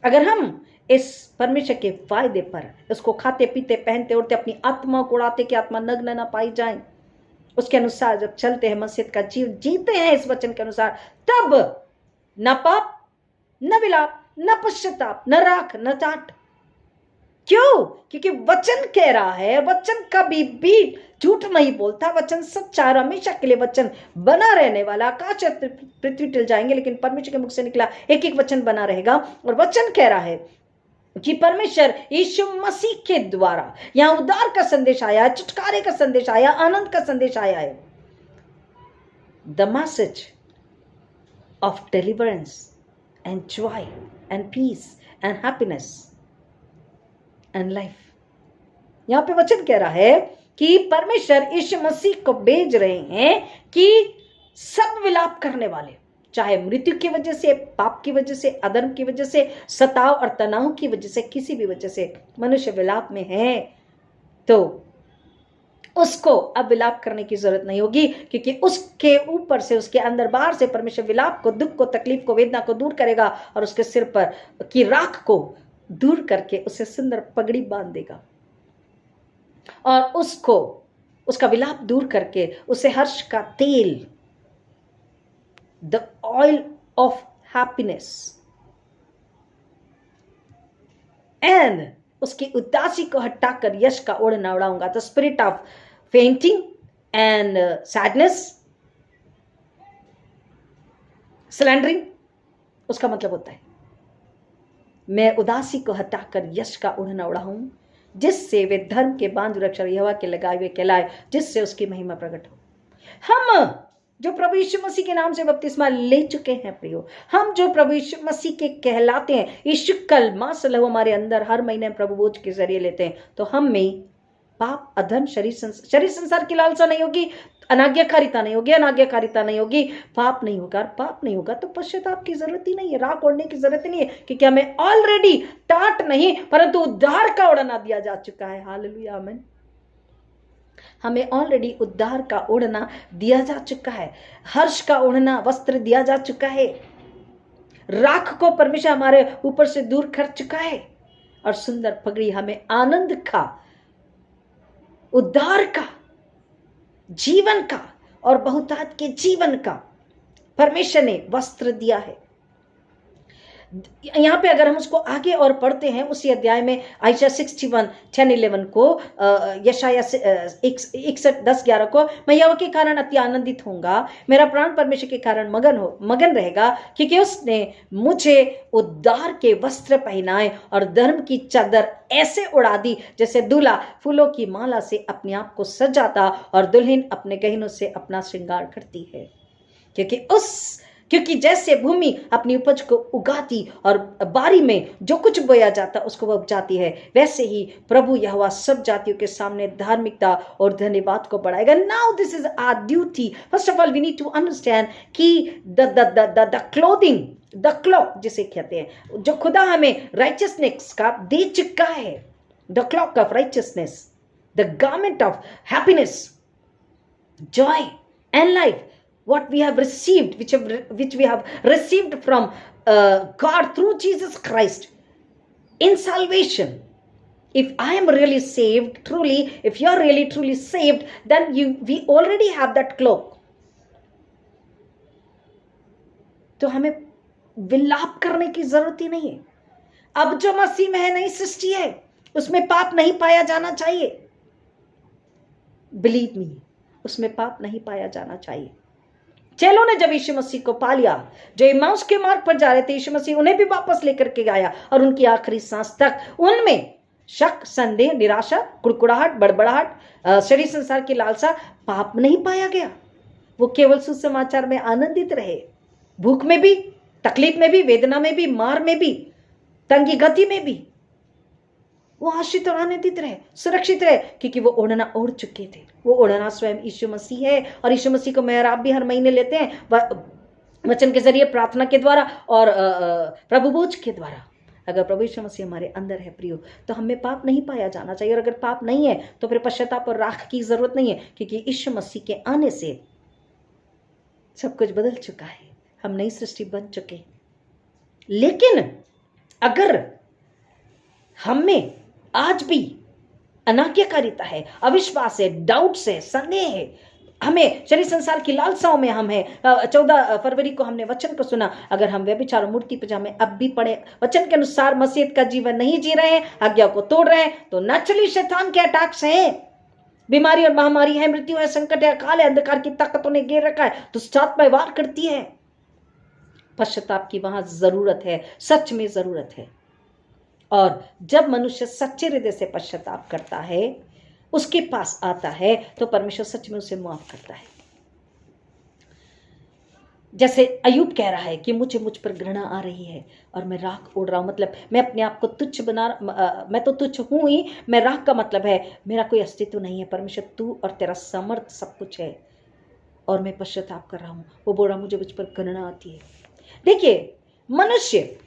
अगर हम इस परमेश्वर के फायदे पर इसको खाते पीते पहनते उड़ते अपनी आत्मा को उड़ाते कि आत्मा नग्न न पाई जाए, उसके अनुसार जब चलते हैं, मसीह का जीवन जीते हैं इस वचन के अनुसार, तब न पाप, न विलाप, न पश्चाताप, न राख, न टाट। क्यों? क्योंकि वचन कह रहा है, वचन कभी भी झूठ नहीं बोलता, वचन सच्चा और हमेशा के लिए वचन बना रहने वाला। आकाश और पृथ्वी टल जाएंगे, लेकिन परमेश्वर के मुख से निकला एक एक वचन बना रहेगा। और वचन कह रहा है कि परमेश्वर यीशु मसीह के द्वारा यहां उद्धार का संदेश आया, छुटकारे का संदेश आया, आनंद का संदेश आया है। The message of deliverance and joy and peace and happiness and life. यहां पे वचन कह रहा है कि परमेश्वर यीशु मसीह को भेज रहे हैं कि सब विलाप करने वाले, चाहे मृत्यु की वजह से, पाप की वजह से, अधर्म की वजह से, सताव और तनाव की वजह से, किसी भी वजह से मनुष्य विलाप में है, तो उसको अब विलाप करने की जरूरत नहीं होगी, क्योंकि उसके ऊपर से, उसके अंदर बाहर से परमेश्वर विलाप को, दुख को, तकलीफ को, वेदना को दूर करेगा और उसके सिर पर की राख को दूर करके उसे सुंदर पगड़ी बांध देगा, और उसको, उसका विलाप दूर करके उसे हर्ष का तेल, the oil of happiness, and उसकी उदासी को हटाकर यश का ओढ़ना उड़ाऊंगा। The spirit of fainting and sadness, slandering, उसका मतलब होता है मैं उदासी को हटाकर यश का ओढ़ना उड़ाऊं, जिससे वे धर्म के बांध वृक्ष यहोवा के लगाए हुए कहलाए, जिससे उसकी महिमा प्रकट हो। हम जो प्रभु यीशु मसीह के नाम से बपतिस्मा ले चुके हैं प्रियो, हम जो प्रभु यीशु मसीह के कहलाते हैं, यीशु कलमा सलहु हमारे अंदर हर महीने प्रभु बोझ के जरिए लेते हैं, तो हम में पाप, अधर्म, शरीर संसार की लालसा नहीं होगी, अनाज्ञाकारिता नहीं होगी, अनाज्ञाकारिता नहीं होगी, पाप नहीं होगा। पाप नहीं होगा तो पश्चाताप की जरूरत ही नहीं है, राख ओढ़ने की जरूरत ही नहीं है, क्योंकि हमें ऑलरेडी टाट नहीं परंतु उद्धार का ओढ़ना दिया जा चुका है। हालेलुया, आमीन। हमें ऑलरेडी उद्धार का ओढ़ना दिया जा चुका है, हर्ष का ओढ़ना वस्त्र दिया जा चुका है, राख को परमेश्वर हमारे ऊपर से दूर कर चुका है, और सुंदर पगड़ी हमें आनंद का, उद्धार का, जीवन का और बहुतायत के जीवन का परमेश्वर ने वस्त्र दिया है। यहां पे अगर हम उसको आगे और पढ़ते हैं उसी अध्याय में, आयशा 61, 10-11 को, यशाया 61:10-11 को, मैं यहोवा के कारण अति आनंदित होऊंगा, मेरा प्राण परमेश्वर के कारण मगन रहेगा, क्योंकि उसने मुझे उद्धार के वस्त्र पहनाए और धर्म की चादर ऐसे उड़ा दी जैसे दूल्हा फूलों की माला से अपने आप को सजाता और दुल्हन अपने गहनों से अपना श्रृंगार करती है। क्योंकि जैसे भूमि अपनी उपज को उगाती और बारी में जो कुछ बोया जाता उसको वह उपजाती है, वैसे ही प्रभु यहोवा सब जातियों के सामने धार्मिकता और धन्यवाद को बढ़ाएगा। Now this is our duty. First of all we need to understand कि द क्लोथिंग, द क्लॉक जिसे कहते हैं, जो खुदा हमें राइचियसनेस का दे चुका है, the cloak of righteousness, the garment of happiness, Joy and life, what we have received, which we have received from God through Jesus Christ in salvation, If I am really saved, truly, if you are really truly saved, then we already have that cloak. तो हमें विलाप करने की जरूरत ही नहीं है। अब जो मसीह में है नई सृष्टि है, उसमें पाप नहीं पाया जाना चाहिए। बिलीव मी, उसमें पाप नहीं पाया जाना चाहिए। चेलों ने जब यीशु मसीह को पा लिया, जो इम्माउस के मार्ग पर जा रहे थे, यीशु मसीह उन्हें भी वापस लेकर के आया और उनकी आखिरी सांस तक उनमें शक, संदेह, निराशा, कुड़कुड़ाहट, बड़बड़ाहट, शरीर संसार की लालसा, पाप नहीं पाया गया। वो केवल सुसमाचार में आनंदित रहे, भूख में भी, तकलीफ में भी, वेदना में भी, मार में भी, तंगी गति में भी वो आश्रित और आनंदित रहे, सुरक्षित रहे, क्योंकि वो ओढ़ना ओढ़ चुके थे। वो ओढ़ना स्वयं यीशु मसीह है। और यीशु मसीह को मैं आप भी हर महीने लेते हैं वचन के जरिए, प्रार्थना के द्वारा और प्रभु भोज के द्वारा। अगर प्रभु यीशु मसीह हमारे अंदर है प्रियो, तो हमें पाप नहीं पाया जाना चाहिए। और अगर पाप नहीं है तो फिर पश्चाताप और राख की जरूरत नहीं है, क्योंकि यीशु मसीह के आने से सब कुछ बदल चुका है, हम नई सृष्टि बन चुके। लेकिन अगर हम में आज भी अनाज्ञाकारिता है, अविश्वास है, डाउट्स है, संदेह है, हमें शरीर संसार की लालसाओं में हम है। 14 फरवरी को हमने वचन को सुना, अगर हम व्यभिचार और मूर्ति पूजा में अब भी पड़े, वचन के अनुसार मसीहत का जीवन नहीं जी रहे हैं, आज्ञा को तोड़ रहे हैं, तो नेचुरली शैतान के अटैक्स हैं, बीमारी और महामारी है, मृत्यु है, संकट है, अकाल है, अंधकार की ताकतों ने घेर रखा है, दुष्ट आत्माएं वार करती है। पश्चाताप की वहां जरूरत है, सच में जरूरत है। और जब मनुष्य सच्चे हृदय से पश्चाताप करता है, उसके पास आता है, तो परमेश्वर सच में उसे माफ करता है। जैसे अयूब कह रहा है कि मुझ पर घृणा आ रही है और मैं राख उड़ रहा हूं, मतलब मैं अपने आप को तुच्छ मैं तो तुच्छ हूं ही, मैं राख का मतलब है मेरा कोई अस्तित्व नहीं है। परमेश्वर तू और तेरा समर्थ सब कुछ है और मैं पश्चाताप कर रहा हूं। वो बोल रहा मुझ पर घृणा आती है। देखिए, मनुष्य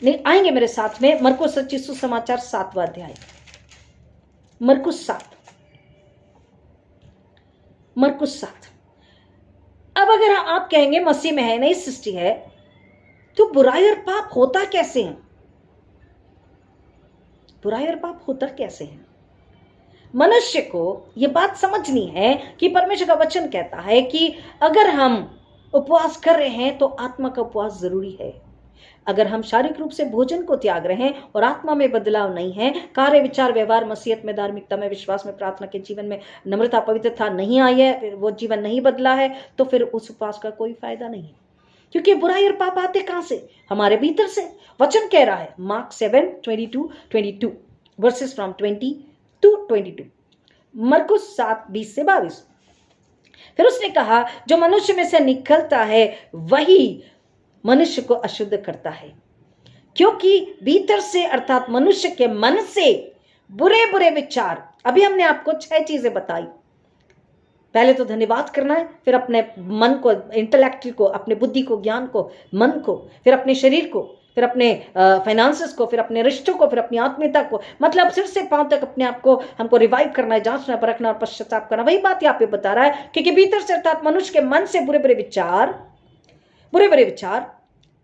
आएंगे मेरे साथ में मरकुस रचित सुसमाचार 7वां अध्याय, मरकुस 7। अब अगर आप कहेंगे मसीह में है, नई सृष्टि है, तो बुराई और पाप होता कैसे है? बुराई और पाप होता कैसे है? मनुष्य को यह बात समझनी है कि परमेश्वर का वचन कहता है कि अगर हम उपवास कर रहे हैं तो आत्मा का उपवास जरूरी है। अगर हम शारीरिक रूप से भोजन को त्याग रहे हैं और आत्मा में बदलाव नहीं है, कार्य, विचार, व्यवहार, मसीहत में, धार्मिकता में, विश्वास में, प्रार्थना के जीवन में नम्रता, पवित्रता नहीं आई है, फिर वो जीवन नहीं बदला है, तो फिर उस उपवास का कोई फायदा नहीं है। क्योंकि बुराई और पाप आते कहां से? हमारे भीतर से। वचन कह रहा है मार्क 7:22 वर्सेस फ्रॉम 20 to 22, मरकुस 7:20-22। फिर उसने कहा, जो मनुष्य में से निकलता है वही मनुष्य को अशुद्ध करता है, क्योंकि भीतर से अर्थात मनुष्य के मन से बुरे बुरे विचार। अभी हमने आपको 6 चीजें बताई। पहले तो धन्यवाद करना है, फिर अपने मन को, इंटेलेक्ट को, अपने बुद्धि को, ज्ञान को, मन को, फिर अपने शरीर को, फिर अपने फाइनेंसेस को, फिर अपने रिश्तों को, फिर अपनी आत्मीयता को, मतलब सिर से पांव तक अपने आप को हमको रिवाइव करना है, जांचना, परखना और पश्चाताप करना। वही बात यहाँ पे बता रहा है, क्योंकि भीतर से अर्थात मनुष्य के मन से बुरे बुरे विचार,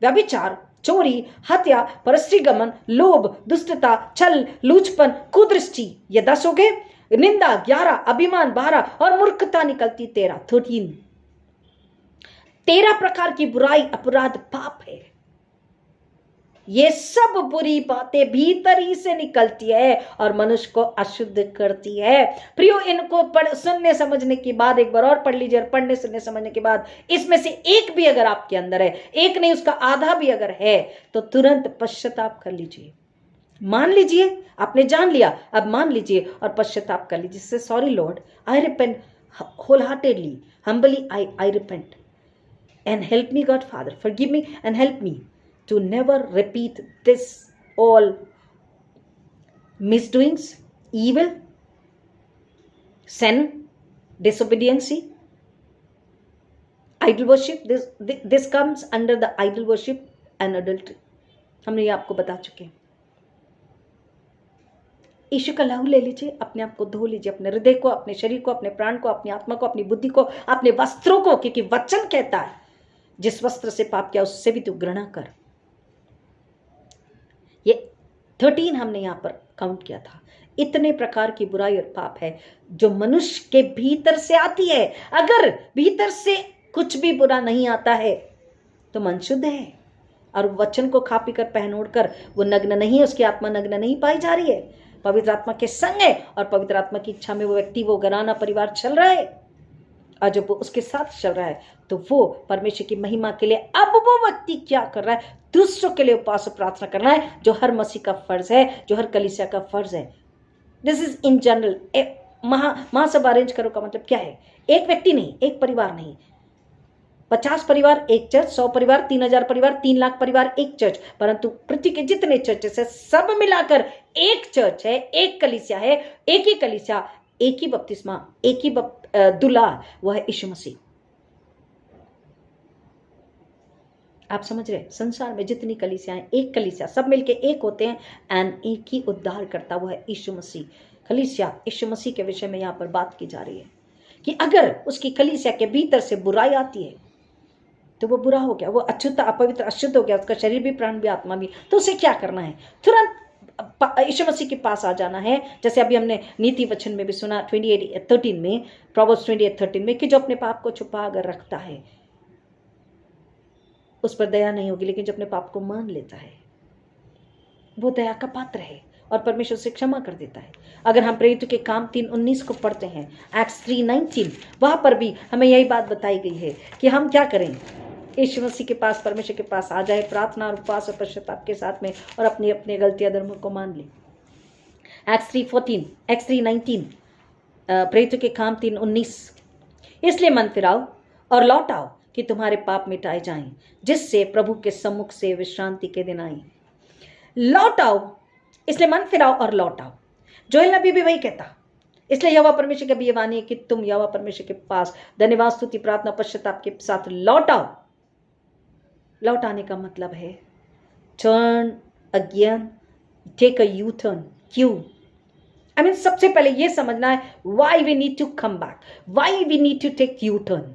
व्यभिचार, चोरी, हत्या, परस्त्रीगमन, लोभ, दुष्टता, छल, लूचपन, कुदृष्टि, ये 10 हो गए। निंदा 11, अभिमान 12 और मूर्खता निकलती 13 प्रकार की बुराई, अपराध, पाप है। ये सब बुरी बातें भीतर ही से निकलती है और मनुष्य को अशुद्ध करती है। प्रियो, इनको सुनने समझने के बाद एक बार और पढ़ लीजिए, और पढ़ने सुनने समझने के बाद इसमें से एक भी अगर आपके अंदर है, एक नहीं उसका आधा भी अगर है, तो तुरंत पश्चाताप कर लीजिए। मान लीजिए आपने जान लिया, अब मान लीजिए और पश्चाताप कर लीजिए। से sorry Lord, I repent wholeheartedly, humbly I repent, and help me God Father, forgive me and help me to never repeat this all misdoings, evil, sin, disobedience, idol worship. This comes under the idol worship and adultery. हमने ये आपको बता चुके हैं। यीशु का लहू ले लीजिए, अपने आप को धो लीजिए, अपने हृदय को, अपने शरीर को, अपने प्राण को, अपनी आत्मा को, अपनी बुद्धि को, अपने वस्त्रों को, क्योंकि वचन कहता है जिस वस्त्र से पाप किया उससे भी तू घृणा कर। ये 13 हमने यहाँ पर काउंट किया था। इतने प्रकार की बुराई और पाप है जो मनुष्य के भीतर से आती है। अगर भीतर से कुछ भी बुरा नहीं आता है तो मन शुद्ध है, और वचन को खा पी कर पहन ओढ़ कर वो नग्न नहीं है, उसकी आत्मा नग्न नहीं पाई जा रही है, पवित्र आत्मा के संग है, और पवित्र आत्मा की इच्छा में वो व्यक्ति, वो घराना परिवार चल रहा है, और जब वो उसके साथ चल रहा है तो वो परमेश्वर की महिमा के लिए अब वो व्यक्ति क्या कर रहा है, दूसरों के लिए उपवास और प्रार्थना करना है, जो हर मसीह का फर्ज है, जो हर कलीसिया का फर्ज है। This is in general. Mahasabha arrange करो का मतलब क्या है? एक व्यक्ति नहीं, एक परिवार नहीं, 50 परिवार एक चर्च, 100 परिवार, 3000 परिवार, 3 लाख परिवार एक चर्च, परंतु पृथ्वी के जितने चर्चेस है सब मिलाकर एक चर्च है, एक कलीसिया है, एक ही कलीसिया, एक ही बपतिस्मा, एक ही दूल्हा, वह है यीशु मसीह। आप समझ रहे? संसार में जितनी कलीसियां हैं, एक कलीसिया, सब मिलके एक होते हैं, एंड एक ही उद्धार करता, वो है यीशु मसीह। कलीसिया यीशु मसीह के विषय में यहाँ पर बात की जा रही है कि अगर उसकी कलीसिया के भीतर से बुराई आती है तो वो बुरा हो गया, वो अछूता, अपवित्र, अशुद्ध हो गया, उसका शरीर भी, प्राण भी, आत्मा भी। तो उसे क्या करना है? तुरंत यीशु मसीह के पास आ जाना है। जैसे अभी हमने नीति वचन में भी सुना 28:13 में, प्रोवर्ब्स 28:13 में, कि जो अपने पाप को छुपा अगर रखता है उस पर दया नहीं होगी, लेकिन जो अपने पाप को मान लेता है वो दया का पात्र है और परमेश्वर से क्षमा कर देता है। अगर हम प्रेरितों के काम 3:19 को पढ़ते हैं, एक्ट्स 3:19, वहां पर भी हमें यही बात बताई गई है कि हम क्या करें, यीशु मसीह के पास, परमेश्वर के पास आ जाए, प्रार्थना और उपवास और पश्चाताप के साथ में, और अपनी अपनी गलतियां धर्मों को मान ले। एक्ट्स 3:19, प्रेरितों के काम 3:19, इसलिए मन फिराओ और लौट आओ कि तुम्हारे पाप मिटाए जाएं, जिससे प्रभु के सम्मुख से विश्रांति के दिन आए। लौट आओ, इसलिए मन फिराओ और लौट आओ। जोएल नबी भी वही कहता। इसलिए यहोवा परमेश्वर की भी ये वाणी है कि तुम यहोवा परमेश्वर के पास धन्यवाद, स्तुति, प्रार्थना, पश्चाताप के साथ लौट आओ। लौट आने का मतलब है turn again, take a U turn. क्यों? सबसे पहले ये समझना है why we need to come back, why we need to take U turn.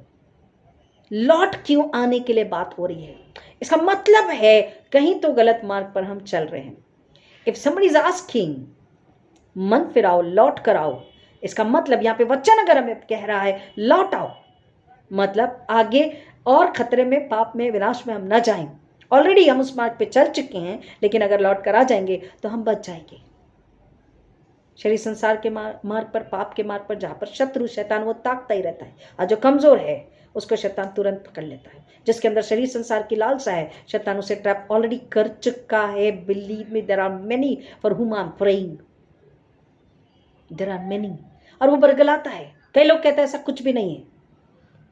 लौट क्यों आने के लिए बात हो रही है? इसका मतलब है कहीं तो गलत मार्ग पर हम चल रहे हैं। इफ समबडी इज आस्किंग मन फिराओ, लौट कर आओ, इसका मतलब यहाँ पे वचन अगर हमें कह रहा है लौट आओ, मतलब आगे और खतरे में, पाप में, विनाश में हम न जाएं। ऑलरेडी हम उस मार्ग पे चल चुके हैं, लेकिन अगर लौट कर आ जाएंगे तो हम बच जाएंगे। शरीर संसार के मार्ग पर, पाप के मार्ग पर, जहां पर शत्रु शैतान वो ताकता ही रहता है, और जो कमजोर है उसको शैतान तुरंत पकड़ लेता है। जिसके अंदर शरीर संसार की लालसा है, शैतान उसे ट्रैप ऑलरेडी कर चुका है। Believe me, there are many for whom I am praying, there are many. और वो बरगलाता है। कई लोग कहते हैं ऐसा कुछ भी नहीं है,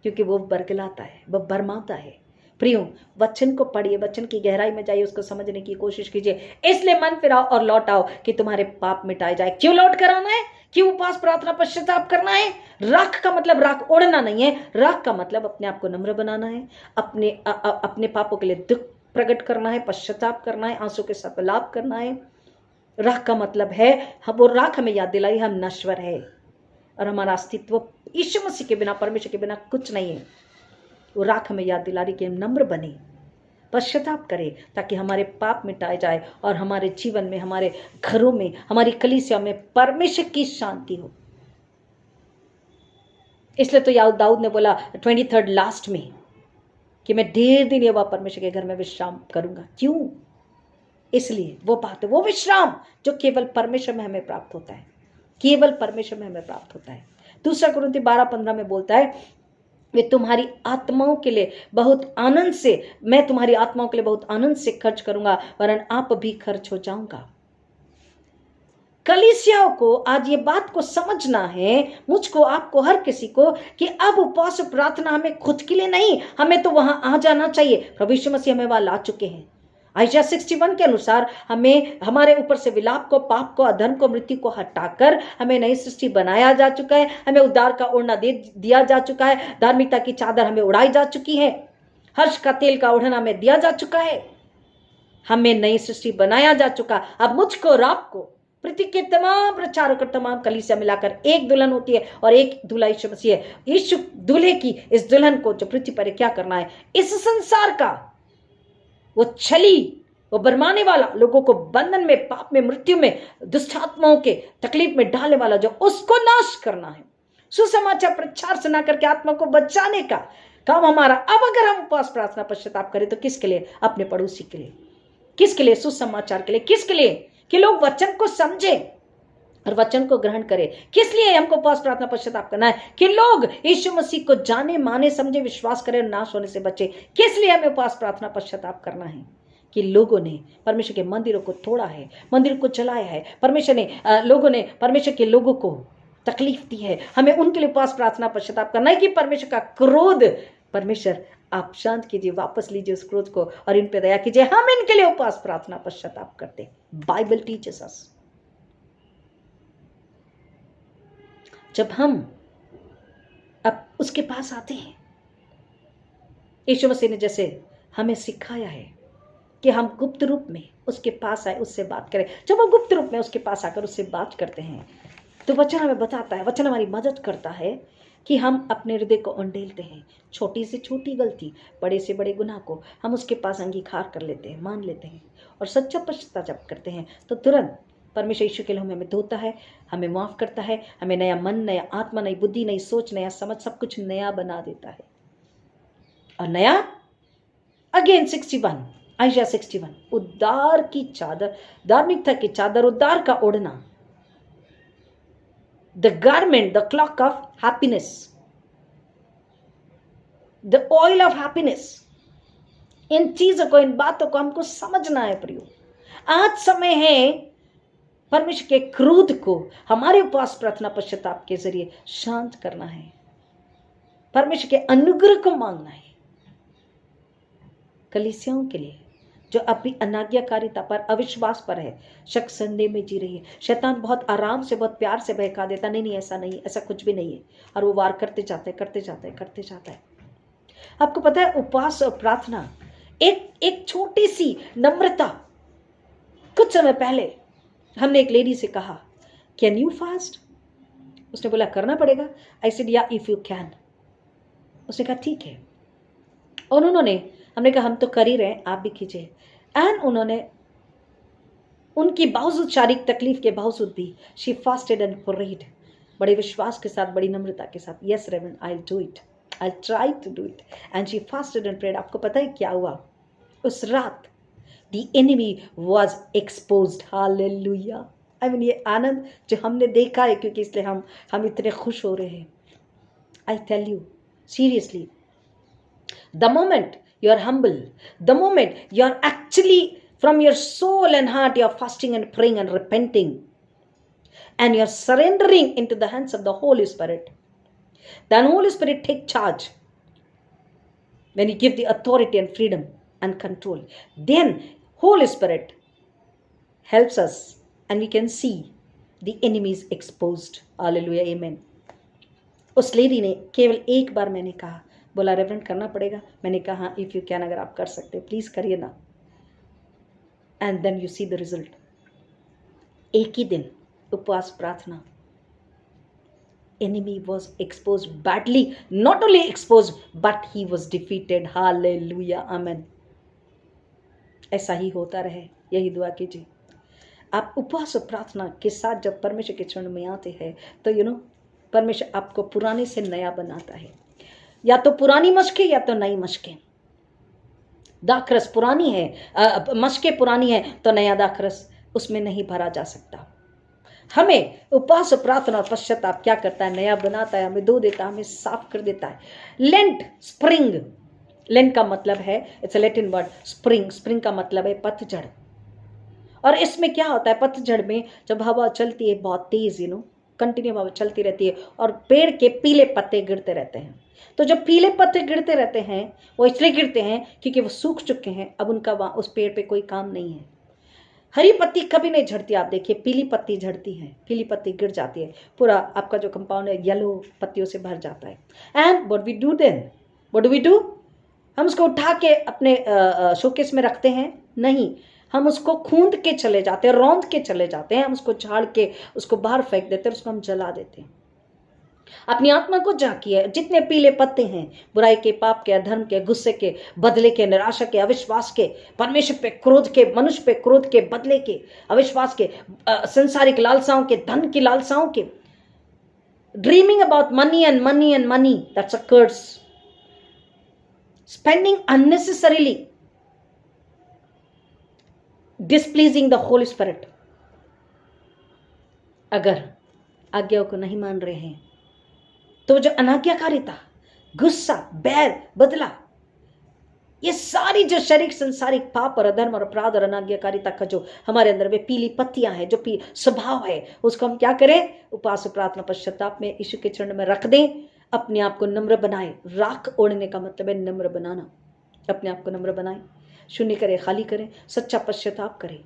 क्योंकि वो बरगलाता है, वो भरमाता है। प्रियो, वचन को पढ़िए, वचन की गहराई में जाइए, उसको समझने की कोशिश कीजिए। इसलिए मन फिराओ और लौट आओ कि तुम्हारे पाप मिटाए जाए। क्यों लौट कर आना है? क्यों उपवास, प्रार्थना, पश्चाताप करना है? राख का मतलब राख ओढ़ना नहीं है। राख का मतलब अपने आप को नम्र बनाना है, अपने पापों के लिए दुख प्रकट करना है, पश्चाताप करना है, आंसू के साथ विलाप करना है। राख का मतलब है वो राख हमें याद दिलाई हम नश्वर है, और हमारा अस्तित्व यीशु मसीह के बिना, परमेश्वर के बिना कुछ नहीं है। वो राख हमें याद दिला रही कि हम नम्र बने, पश्चाताप करें, ताकि हमारे पाप मिटाए जाए और हमारे जीवन में, हमारे घरों में, हमारी कलीसिया में परमेश्वर की शांति हो। इसलिए तो दाऊद ने बोला 23rd लास्ट में कि मैं ढेर दिन यहोवा परमेश्वर के घर में विश्राम करूंगा। क्यों? इसलिए वो बात है, वो विश्राम जो केवल परमेश्वर में हमें प्राप्त होता है, केवल परमेश्वर में हमें प्राप्त होता है। 2 कुरिन्थी 12:15 में बोलता है, वे तुम्हारी आत्माओं के लिए बहुत आनंद से, मैं तुम्हारी आत्माओं के लिए बहुत आनंद से खर्च करूंगा, वरन आप भी खर्च हो जाऊंगा। कलीसियाओं को आज ये बात को समझना है, मुझको, आपको, हर किसी को, कि अब उपवास प्रार्थना हमें खुद के लिए नहीं, हमें तो वहां आ जाना चाहिए। प्रभु यीशु मसीह हमें वहां ला चुके हैं। आयशा 61 के अनुसार हमें, हमारे ऊपर से विलाप को, पाप को, अधर्म को, मृत्यु को हटाकर हमें नई सृष्टि बनाया जा चुका है। हमें उद्धार का ओढ़ना दिया जा चुका है। धार्मिकता की चादर हमें उड़ाई जा चुकी है। हर्ष का तेल का ओढ़ना हमें दिया जा चुका है। हमें नई सृष्टि बनाया जा चुका। अब मुझको और आपको, पृथ्वी के तमाम प्रचारक और तमाम कलीसिया मिलाकर एक दुल्हन होती है, और एक दूल्हा यीशु मसीह है। यीशु दूल्हे की इस दुल्हन को जो पृथ्वी पर क्या करना है, इस संसार का वो छली वो भरमाने वाला, लोगों को बंधन में, पाप में, मृत्यु में, दुष्ट आत्माओं के तकलीफ में डालने वाला, जो उसको नाश करना है। सुसमाचार प्रचार से ना करके आत्मा को बचाने का काम हमारा। अब अगर हम उपवास प्रार्थना पश्चाताप करें तो किसके लिए? अपने पड़ोसी के लिए। किसके लिए? सुसमाचार के लिए। किसके लिए? कि लोग वचन को समझें और वचन को ग्रहण करें। किस लिए हमको उपवास प्रार्थना पश्चाताप करना है? कि लोग यीशु मसीह को जाने, माने, समझे, विश्वास करें और नाश होने से बचे। किस लिए हमें उपवास प्रार्थना पश्चाताप करना है? कि लोगों ने परमेश्वर के मंदिरों को तोड़ा है, मंदिर को जलाया है, लोगों ने परमेश्वर के लोगों को तकलीफ दी है। हमें उनके लिए उपवास प्रार्थना पश्चाताप करना है कि परमेश्वर का क्रोध, परमेश्वर आप शांत कीजिए, वापस लीजिए उस क्रोध को और इन पे दया कीजिए। हम इनके लिए उपवास प्रार्थना पश्चाताप करते। Bible teaches us. जब हम अब उसके पास आते हैं, यीशु मसीह ने जैसे हमें सिखाया है कि हम गुप्त रूप में उसके पास आए, उससे बात करें। जब हम गुप्त रूप में उसके पास आकर उससे बात करते हैं तो वचन हमें बताता है, वचन हमारी मदद करता है कि हम अपने हृदय को उंडेलते हैं। छोटी से छोटी गलती, बड़े से बड़े गुनाह को हम उसके पास अंगीकार कर लेते हैं, मान लेते हैं और सच्चा पश्चाताप करते हैं। तो तुरंत परमेश्वर यीशु के लिए हमें धोता है, हमें माफ़ करता है, हमें नया मन, नया आत्मा, नई बुद्धि, नई सोच, नया समझ, सब कुछ नया बना देता है। और नया अगेन 61 आयशा 61, उद्धार की चादर, धार्मिकता की चादर, उद्धार का ओढ़ना, the garment, the cloak of happiness, the oil of happiness. इन चीजों को, इन बातों को हमको समझना है प्रियो। आज समय है परमेश्वर के क्रोध को हमारे उपवास प्रार्थना पश्चाताप के जरिए शांत करना है, परमेश्वर के अनुग्रह को मांगना है। कलीसियाओं के लिए जो अभी अनाज्ञाकारिता पर, अविश्वास पर है, शक संदेह में जी रही है, शैतान बहुत आराम से, बहुत प्यार से बहका देता, नहीं ऐसा नहीं, ऐसा कुछ भी नहीं है, और वो वार करते जाता है। आपको पता है उपवास और प्रार्थना एक छोटी सी नम्रता। कुछ समय पहले हमने एक लेडी से कहा, कैन यू फास्ट? उसने बोला करना पड़ेगा। आई सेड या इफ यू कैन। उसने कहा ठीक है। और हमने कहा हम तो कर ही रहे हैं, आप भी कीजिए। एंड उन्होंने उनकी बावजूद, शारीरिक तकलीफ के बावजूद भी, शी फास्टेड एंड प्रेड, बड़े विश्वास के साथ, बड़ी नम्रता के साथ। Yes reverend, I will do it, I try to do it. And she fasted and prayed. आपको पता है क्या हुआ उस रात? The enemy was exposed. Hallelujah. I mean ये आनंद जो हमने देखा है, क्योंकि इसलिए हम इतने खुश हो रहे हैं। I tell you seriously, the moment you are humble, the moment you are actually from your soul and heart, you are fasting and praying and repenting, and you are surrendering into the hands of the Holy Spirit, then Holy Spirit take charge. When you give the authority and freedom and control, then Holy Spirit helps us and we can see the enemies exposed. Hallelujah, amen. उस lady ने केवल एक बार, मैंने कहा, बोला reverend करना पड़ेगा। मैंने कहा हाँ, इफ़ यू कैन, अगर आप कर सकते प्लीज करिए ना। And then you see the result. एक ही दिन उपवास प्रार्थना, enemy was exposed badly, not only exposed but he was defeated. Hallelujah, amen. ऐसा ही होता रहे, यही दुआ कीजिए। आप उपवास और प्रार्थना के साथ जब परमेश्वर के चरण में आते हैं तो परमेश्वर आपको पुराने से नया बनाता है। या तो पुरानी मशकें या तो नई मशकें। दाखरस पुरानी है, मशकें पुरानी है तो नया दाखरस उसमें नहीं भरा जा सकता। हमें उपवास प्रार्थना और पश्चाताप क्या करता है? नया बनाता है, हमें धो देता है, हमें साफ कर देता है। लेंट, स्प्रिंग, लेंट का मतलब है, it's a Latin word spring. Spring का मतलब है पतझड़। और इसमें क्या होता है? पतझड़ में जब हवा चलती है बहुत तेज, कंटिन्यू हवा चलती रहती है और पेड़ के पीले पत्ते गिरते रहते हैं। तो जब पीले पत्ते गिरते रहते हैं वो इसलिए गिरते हैं क्योंकि वो सूख चुके हैं, अब उनका उस पेड़ पे कोई काम नहीं है। हरी पत्ती कभी नहीं झड़ती, आप देखिए पीली पत्ती झड़ती है, पीली पत्ती गिर जाती है, पूरा आपका जो कंपाउंड है येलो पत्तियों से भर जाता है। And what we do then, what do we do? हम उसको उठा के अपने शोकेस में रखते हैं? नहीं, हम उसको खूंद के चले जाते हैं, रौंद के चले जाते हैं, हम उसको झाड़ के उसको बाहर फेंक देते हैं, उसको हम जला देते हैं। अपनी आत्मा को झांकिए। जितने पीले पत्ते हैं बुराई के, पाप के, अधर्म के, गुस्से के, बदले के, निराशा के, अविश्वास के, परमेश्वर पे क्रोध के, मनुष्य पे क्रोध के, बदले के, अविश्वास के, संसारिक लालसाओं के, धन की लालसाओं के, dreaming about money and money and money, that's a curse. Spending unnecessarily, displeasing the Holi spirit. अगर आज्ञाओं को नहीं मान रहे हैं तो जो अनाज्ञाकारिता, गुस्सा, बैर, बदला, ये सारी जो शरीर संसारिक पाप और अधर्म और अपराध और अनाज्ञाकारिता का जो हमारे अंदर में पीली पत्तियां हैं, जो स्वभाव है, उसको हम क्या करें? उपवास, प्रार्थना, पश्चाताप में यीशु के चरण में रख दें। अपने आप को नम्र बनाए। राख ओढ़ने का मतलब है नम्र बनाना। अपने आप को नम्र बनाए, शून्य करें, खाली करें, सच्चा पश्चाताप करें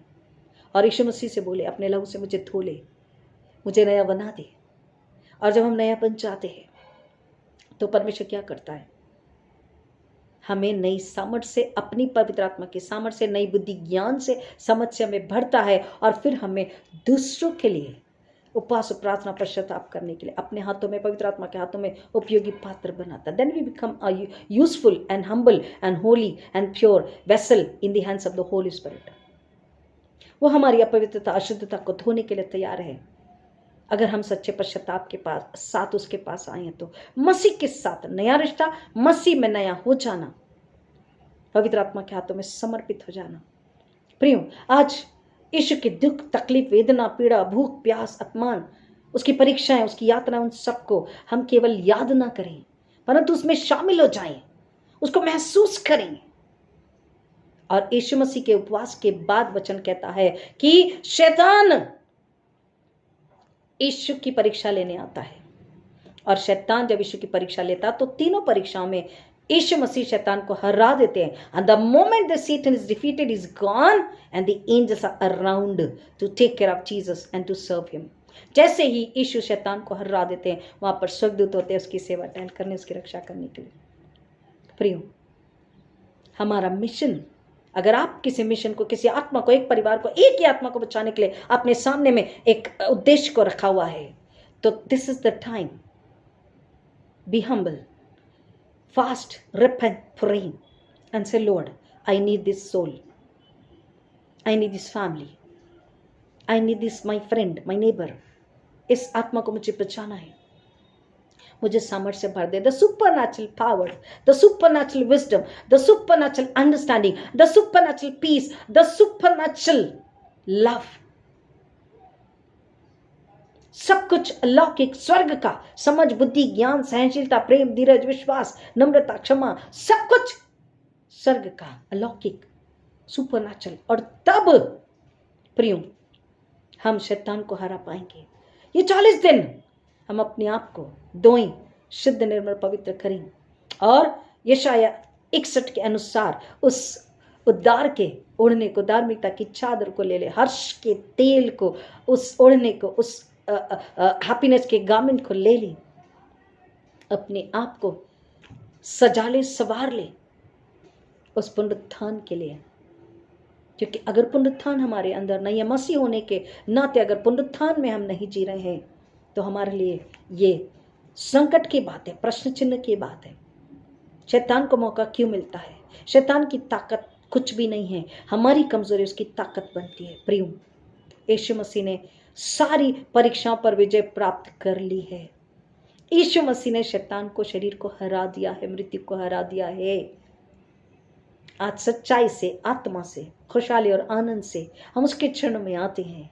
और यीशु मसीह से बोले, अपने लहू से मुझे धो ले, मुझे नया बना दे। और जब हम नयापन चाहते हैं तो परमेश्वर क्या करता है? हमें नई सामर्थ से, अपनी पवित्र आत्मा की सामर्थ से, नई बुद्धि ज्ञान से, समझ से हमें भरता है और फिर हमें दूसरों के लिए उपवास, प्रार्थना, पश्चाताप करने के लिए अपने हाथों में, पवित्र आत्मा के हाथों में उपयोगी पात्र बनाता है। Then we become a useful and humble and holy and pure vessel in the hands of the Holi Spirit. वो हमारी अपवित्रता, अशुद्धता को धोने के लिए तैयार है अगर हम सच्चे पश्चाताप के साथ उसके पास आए हैं। तो मसीह के साथ नया रिश्ता, मसीह में नया हो जाना, पवित्र आत्मा के हाथों में समर्पित हो जाना। प्रियो, आज यीशु के दुख, तकलीफ, वेदना, पीड़ा, भूख, प्यास, अपमान, उसकी परीक्षाएं, उसकी यातना, उन सबको हम केवल याद ना करें परंतु उसमें शामिल हो जाएं, उसको महसूस करें। और यीशु मसीह के उपवास के बाद वचन कहता है कि शैतान यीशु की परीक्षा लेने आता है। और शैतान जब यीशु की परीक्षा लेता तो तीनों परीक्षाओं में यीशु मसीह शैतान को हरा देते हैं। And the moment the Satan is defeated, is gone and the angels are around to take care of Jesus and to serve him। जैसे ही यीशु शैतान को हरा देते हैं, वहां पर स्वर्गदूत होते हैं उसकी सेवा टहल करने, उसकी रक्षा करने के लिए। प्रियो, हमारा मिशन, अगर आप किसी मिशन को, किसी आत्मा को, एक परिवार को, एक ही आत्मा को बचाने के लिए अपने सामने में एक उद्देश्य को रखा हुआ है, तो this is the time. Be humble, fast, repent, pray and say, Lord, I need this soul, I need this family, I need this my friend, my neighbor। इस आत्मा को मुझे बचाना है, मुझे सामर्थ्य से भर दे। The supernatural power, the supernatural wisdom, the supernatural understanding, the supernatural peace, the supernatural love, सब कुछ अलौकिक, स्वर्ग का समझ, बुद्धि, ज्ञान, सहनशीलता, प्रेम, धीरज, विश्वास, नम्रता, क्षमा, सब कुछ स्वर्ग का, अलौकिक, सुपरनैचुरल। और तब प्रियो हम शैतान को हरा पाएंगे। ये 40 दिन हम अपने आप को धोएं, शुद्ध, निर्मल, पवित्र करें और यशाया 61 के अनुसार उस उद्धार के ओढ़ने को, धार्मिकता की चादर को ले ले, हर्ष के तेल को, उस ओढ़ने को, उस हैप्पीनेस के गारमेंट को ले ले, अपने आप को सजा ले, संवार ले उस पुनरुत्थान के लिए। क्योंकि अगर पुनरुत्थान हमारे अंदर नहीं है, मसीह होने के नाते अगर पुनरुत्थान में हम नहीं जी रहे हैं, तो हमारे लिए ये संकट की बात है, प्रश्न चिन्ह की बात है। शैतान को मौका क्यों मिलता है? शैतान की ताकत कुछ भी नहीं है, हमारी कमजोरी उसकी ताकत बनती है। प्रियो, यीशु मसीह ने सारी परीक्षाओं पर विजय प्राप्त कर ली है। यीशु मसीह ने शैतान को, शरीर को हरा दिया है, मृत्यु को हरा दिया है। आज सच्चाई से, आत्मा से, खुशहाली और आनंद से हम उसके चरणों में आते हैं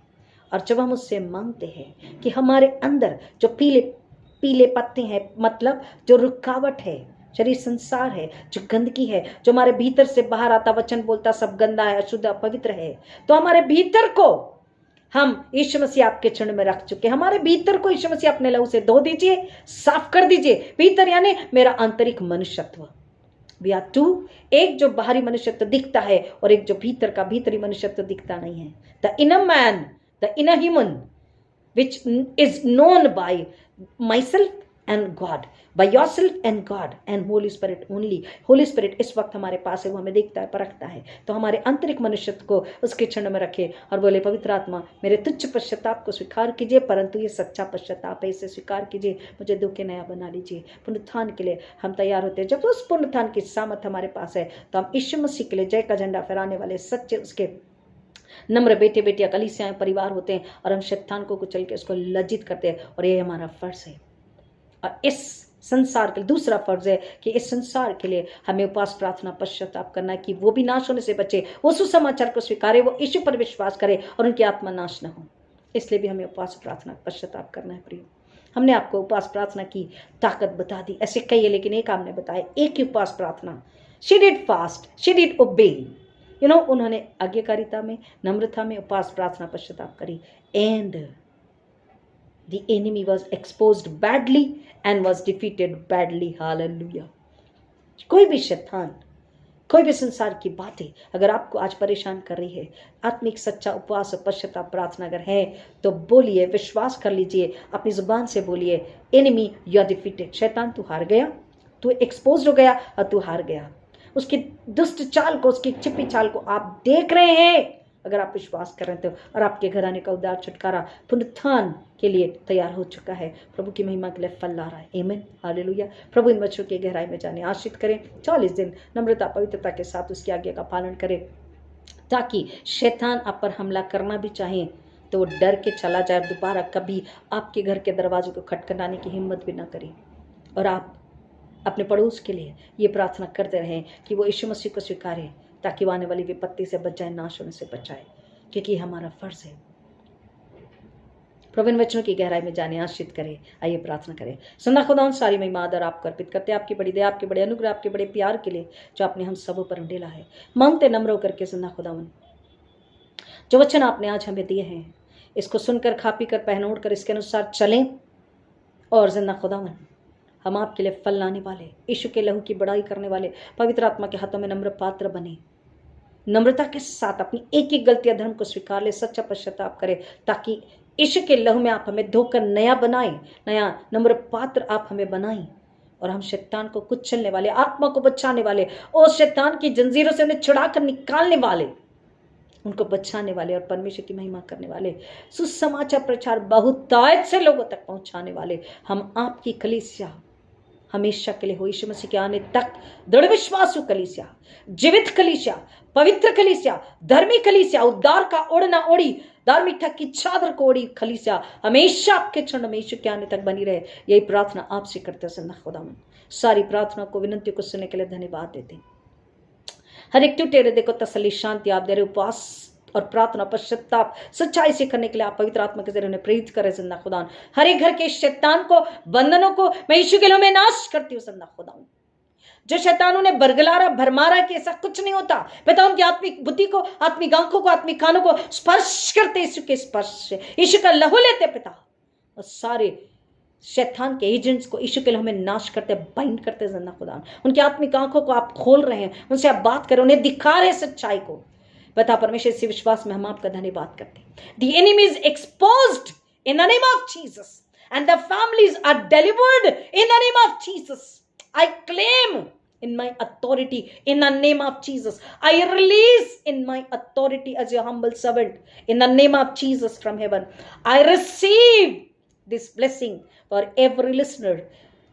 और जब हम उससे मांगते हैं कि हमारे अंदर जो पीले पीले पत्ते हैं, मतलब जो रुकावट है, शरीर संसार है, जो गंदगी है, जो हमारे भीतर से बाहर आता, वचन बोलता सब गंदा है, अशुद्ध, अपवित्र है, तो हमारे भीतर को हम यीशु मसीह आपके चरण में रख चुके हैं। हमारे भीतर को यीशु मसीह अपने लहू से धो दीजिए, साफ कर दीजिए। भीतर यानी मेरा आंतरिक मनुष्यत्व। वी आर टू, एक जो बाहरी मनुष्यत्व दिखता है और एक जो भीतर का भीतरी मनुष्यत्व दिखता नहीं है। The inner man, the inner human which is known by my self and God, by yourself and God and Holi spirit only. Holi spirit इस वक्त हमारे पास है, वो हमें देखता है, परखता है, तो हमारे आंतरिक मनुष्यत्व को उसके क्षण में रखे और बोले, पवित्र आत्मा मेरे तुच्छ पश्चाताप को स्वीकार कीजिए, परंतु ये सच्चा पश्चाताप है, इसे स्वीकार कीजिए, मुझे धोखे नया बना लीजिए। पुनरुत्थान के लिए हम तैयार होते हैं। जब उस पुनरुत्थान की सामर्थ हमारे पास है तो हम यीशु मसीह के लिए जय का झंडा फहराने वाले सच्चे उसके नम्र बेटे बेटियां कलीसियाएं परिवार होते हैं, और हम शैतान को कुचल के उसको लज्जित करते हैं। और ये हमारा फर्ज है। और इस संसार के दूसरा फर्ज है कि इस संसार के लिए हमें उपवास प्रार्थना पश्चाताप करना है कि वो भी नाश होने से बचे, वो सुसमाचार को स्वीकारे, वो यीशु पर विश्वास करे और उनकी आत्मा नाश न हो। इसलिए भी हमें उपवास प्रार्थना पश्चाताप करना है। प्रिय, हमने आपको उपवास प्रार्थना की ताकत बता दी। ऐसे कई है, लेकिन एक हमने बताया, एक ही उपवास प्रार्थना, she did fast, she did obey, उन्होंने आज्ञाकारिता में, नम्रता में उपवास प्रार्थना पश्चाताप करी, and the enemy was exposed badly and was defeated badly. Hallelujah. कोई भी शैतान, कोई भी संसार की बातें अगर आपको आज परेशान कर रही है, आत्मिक सच्चा उपवास और पश्चाताप प्रार्थना अगर है तो बोलिए, विश्वास कर लीजिए, अपनी जुबान से बोलिए, एनिमी यू आर डिफीटेड। शैतान तू हार गया, तू एक्सपोज हो गया और तू हार गया। उसकी दुष्ट चाल को, उसकी छिपी चाल को आप देख रहे हैं अगर आप विश्वास कर रहे थे, और आपके घराने का उद्धार छुटकारा पुनरुत्थान के लिए तैयार हो चुका है। प्रभु की महिमा के लिए फल ला रहा है। आमीन, हालेलुया। प्रभु इन बच्चों की गहराई में जाने आशीष करें। 40 दिन नम्रता पवित्रता के साथ उसकी आज्ञा का पालन करें, ताकि शैतान आप पर हमला करना भी चाहे तो वो डर के चला जाए, दोबारा कभी आपके घर के दरवाजे को खटखटाने की हिम्मत भी ना करे। और आप अपने पड़ोस के लिए ये प्रार्थना करते रहें कि वो यीशु मसीह को स्वीकारे, ताकि वो आने वाली विपत्ति से बच जाए, नाश होने से बचाए, क्योंकि हमारा फर्ज है। प्रभु इन वचनों की गहराई में जाने आशीष करे। आइए प्रार्थना करें। सदा खुदावन सारी महिमा आदर आपको अर्पित करते, आपकी बड़ी दया, आपके बड़े अनुग्रह, आपके बड़े प्यार के लिए जो आपने हम सबों पर उंडेला है। मांगते नम्र होकर के सदा खुदावन, जो वचन आपने आज हमें दिए हैं, इसको सुनकर, खा पी कर, पहन ओढ़ कर इसके अनुसार चलें, और जिंदा खुदावन हम आपके लिए फल लाने वाले, यीशु के लहू की बड़ाई करने वाले, पवित्र आत्मा के हाथों में नम्र पात्र बने, नम्रता के साथ अपनी एक एक गलती धर्म को स्वीकार ले, सच्चा पश्चाताप करे, ताकि यीशु के लहू में आप हमें धोकर नया बनाएं, नया नम्र पात्र आप हमें बनाएं, और हम शैतान को कुचलने वाले, आत्मा को बचाने वाले, और शैतान की जंजीरों से उन्हें छुड़ाकर निकालने वाले, उनको बचाने वाले और परमेश्वर की महिमा करने वाले, सुसमाचार प्रचार बहुतायत से लोगों तक पहुंचाने वाले हम आपकी कलीसिया हमेशा के लिए हो। यीशु मसीह के आने तक दृढ़ विश्वासु कलीसिया, जीवित कलीसिया, पवित्र कलीसिया, धर्मी कलीसिया, उद्धार का ओढ़ना ओढ़ी, धार्मिकता की चादर को ओढ़ी कलीसिया हमेशा आपके चरणों में यीशु के आने तक बनी रहे। यही प्रार्थना आपसे करते हैं खुदावन। सारी प्रार्थना को, विनती को सुनने के लिए धन्यवाद देते हैं। हर एक टूटे हृदय को तसल्ली, शांति आप दे रहे। उपवास और प्रार्थना पश्चाताप सच्चाई से करने के लिए आप पवित्र आत्मा के जरिए उन्हें प्रेरित करें जिंदा खुदा। हर एक घर के शैतान को, बंधनों को मैं यीशु के नाम में नाश करती हूँ जिंदा खुदा। जो शैतान उन्हें बरगलारा भरमारा कि ऐसा कुछ नहीं होता, पिता उनकी आत्मिक बुद्धि को, आत्मिक आंखों को, आत्मिक कानों को स्पर्श करते यीशु के स्पर्श से, यीशु का लहू लेते पिता, और सारे शैतान के एजेंट्स को यीशु के लहू में नाश करते, बाइंड करते जिंदा खुदा। उनकी आत्मिक आंखों को आप खोल रहे हैं, उनसे आप बात करें, उन्हें दिखा रहे सच्चाई को। बता परमेश्वर, इसी विश्वास में हम आपका धन्यवाद करते हैं। The enemy is exposed in the name of Jesus and the families are delivered in the name of Jesus. I claim in my authority in the name of Jesus. I release in my authority as your humble servant in the name of Jesus from heaven. I receive this blessing for every listener,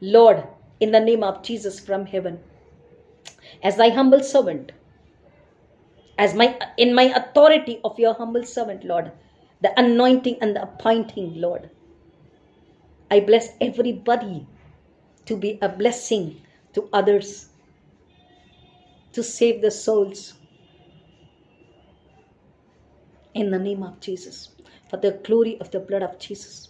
Lord, in the name of Jesus from heaven. As thy humble servant, as in my authority of your humble servant, Lord, the anointing and the appointing, Lord, I bless everybody to be a blessing to others, to save the souls, in the name of Jesus, for the glory of the blood of Jesus.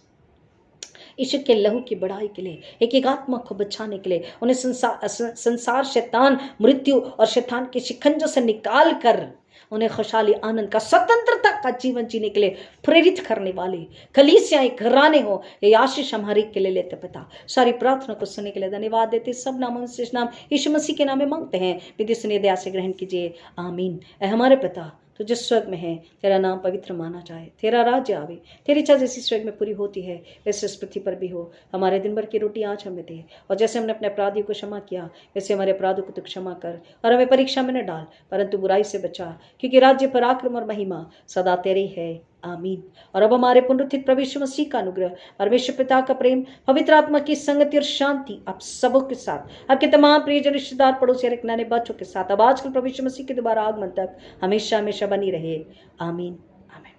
यीशु के लहू की बढ़ाई के लिए, एक एक आत्मा को बचाने के लिए, उन्हें संसार, शैतान, मृत्यु और शैतान के शिकंजों से निकाल कर उन्हें खुशहाली, आनंद का, स्वतंत्रता का जीवन जीने के लिए प्रेरित करने वाले कलीसियाएं, घराने हो, ये आशीष हम हर एक के लिए लेते पिता। सारी प्रार्थना को सुनने के लिए धन्यवाद देते। सब नामों से नाम यीशु मसीह के नाम में मांगते हैं, विधि सुनिए, दया से ग्रहण कीजिए, आमीन। हमारे पिता तो जिस स्वर्ग में है तेरा नाम पवित्र माना जाए, तेरा राज्य आवे, तेरी इच्छा जैसी स्वर्ग में पूरी होती है वैसे इस पृथ्वी पर भी हो। हमारे दिन भर की रोटी आज हमें दे, और जैसे हमने अपने अपराधियों को क्षमा किया वैसे हमारे अपराधों को तू क्षमा कर, और हमें परीक्षा में न डाल परंतु बुराई से बचा, क्योंकि राज्य, पराक्रम और महिमा सदा तेरी है, आमीन। और अब हमारे पुनरुत्थित प्रभु यीशु मसीह का अनुग्रह, परमेश्वर पिता का प्रेम, पवित्र आत्मा की संगति और शांति आप सबों के साथ, आपके तमाम प्रियजन, रिश्तेदार, पड़ोसी और नए बच्चों के साथ अब आजकल प्रभु यीशु मसीह के दोबारा आगमन तक हमेशा हमेशा बनी रहे, आमीन, आमीन।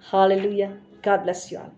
Hallelujah. God bless you all.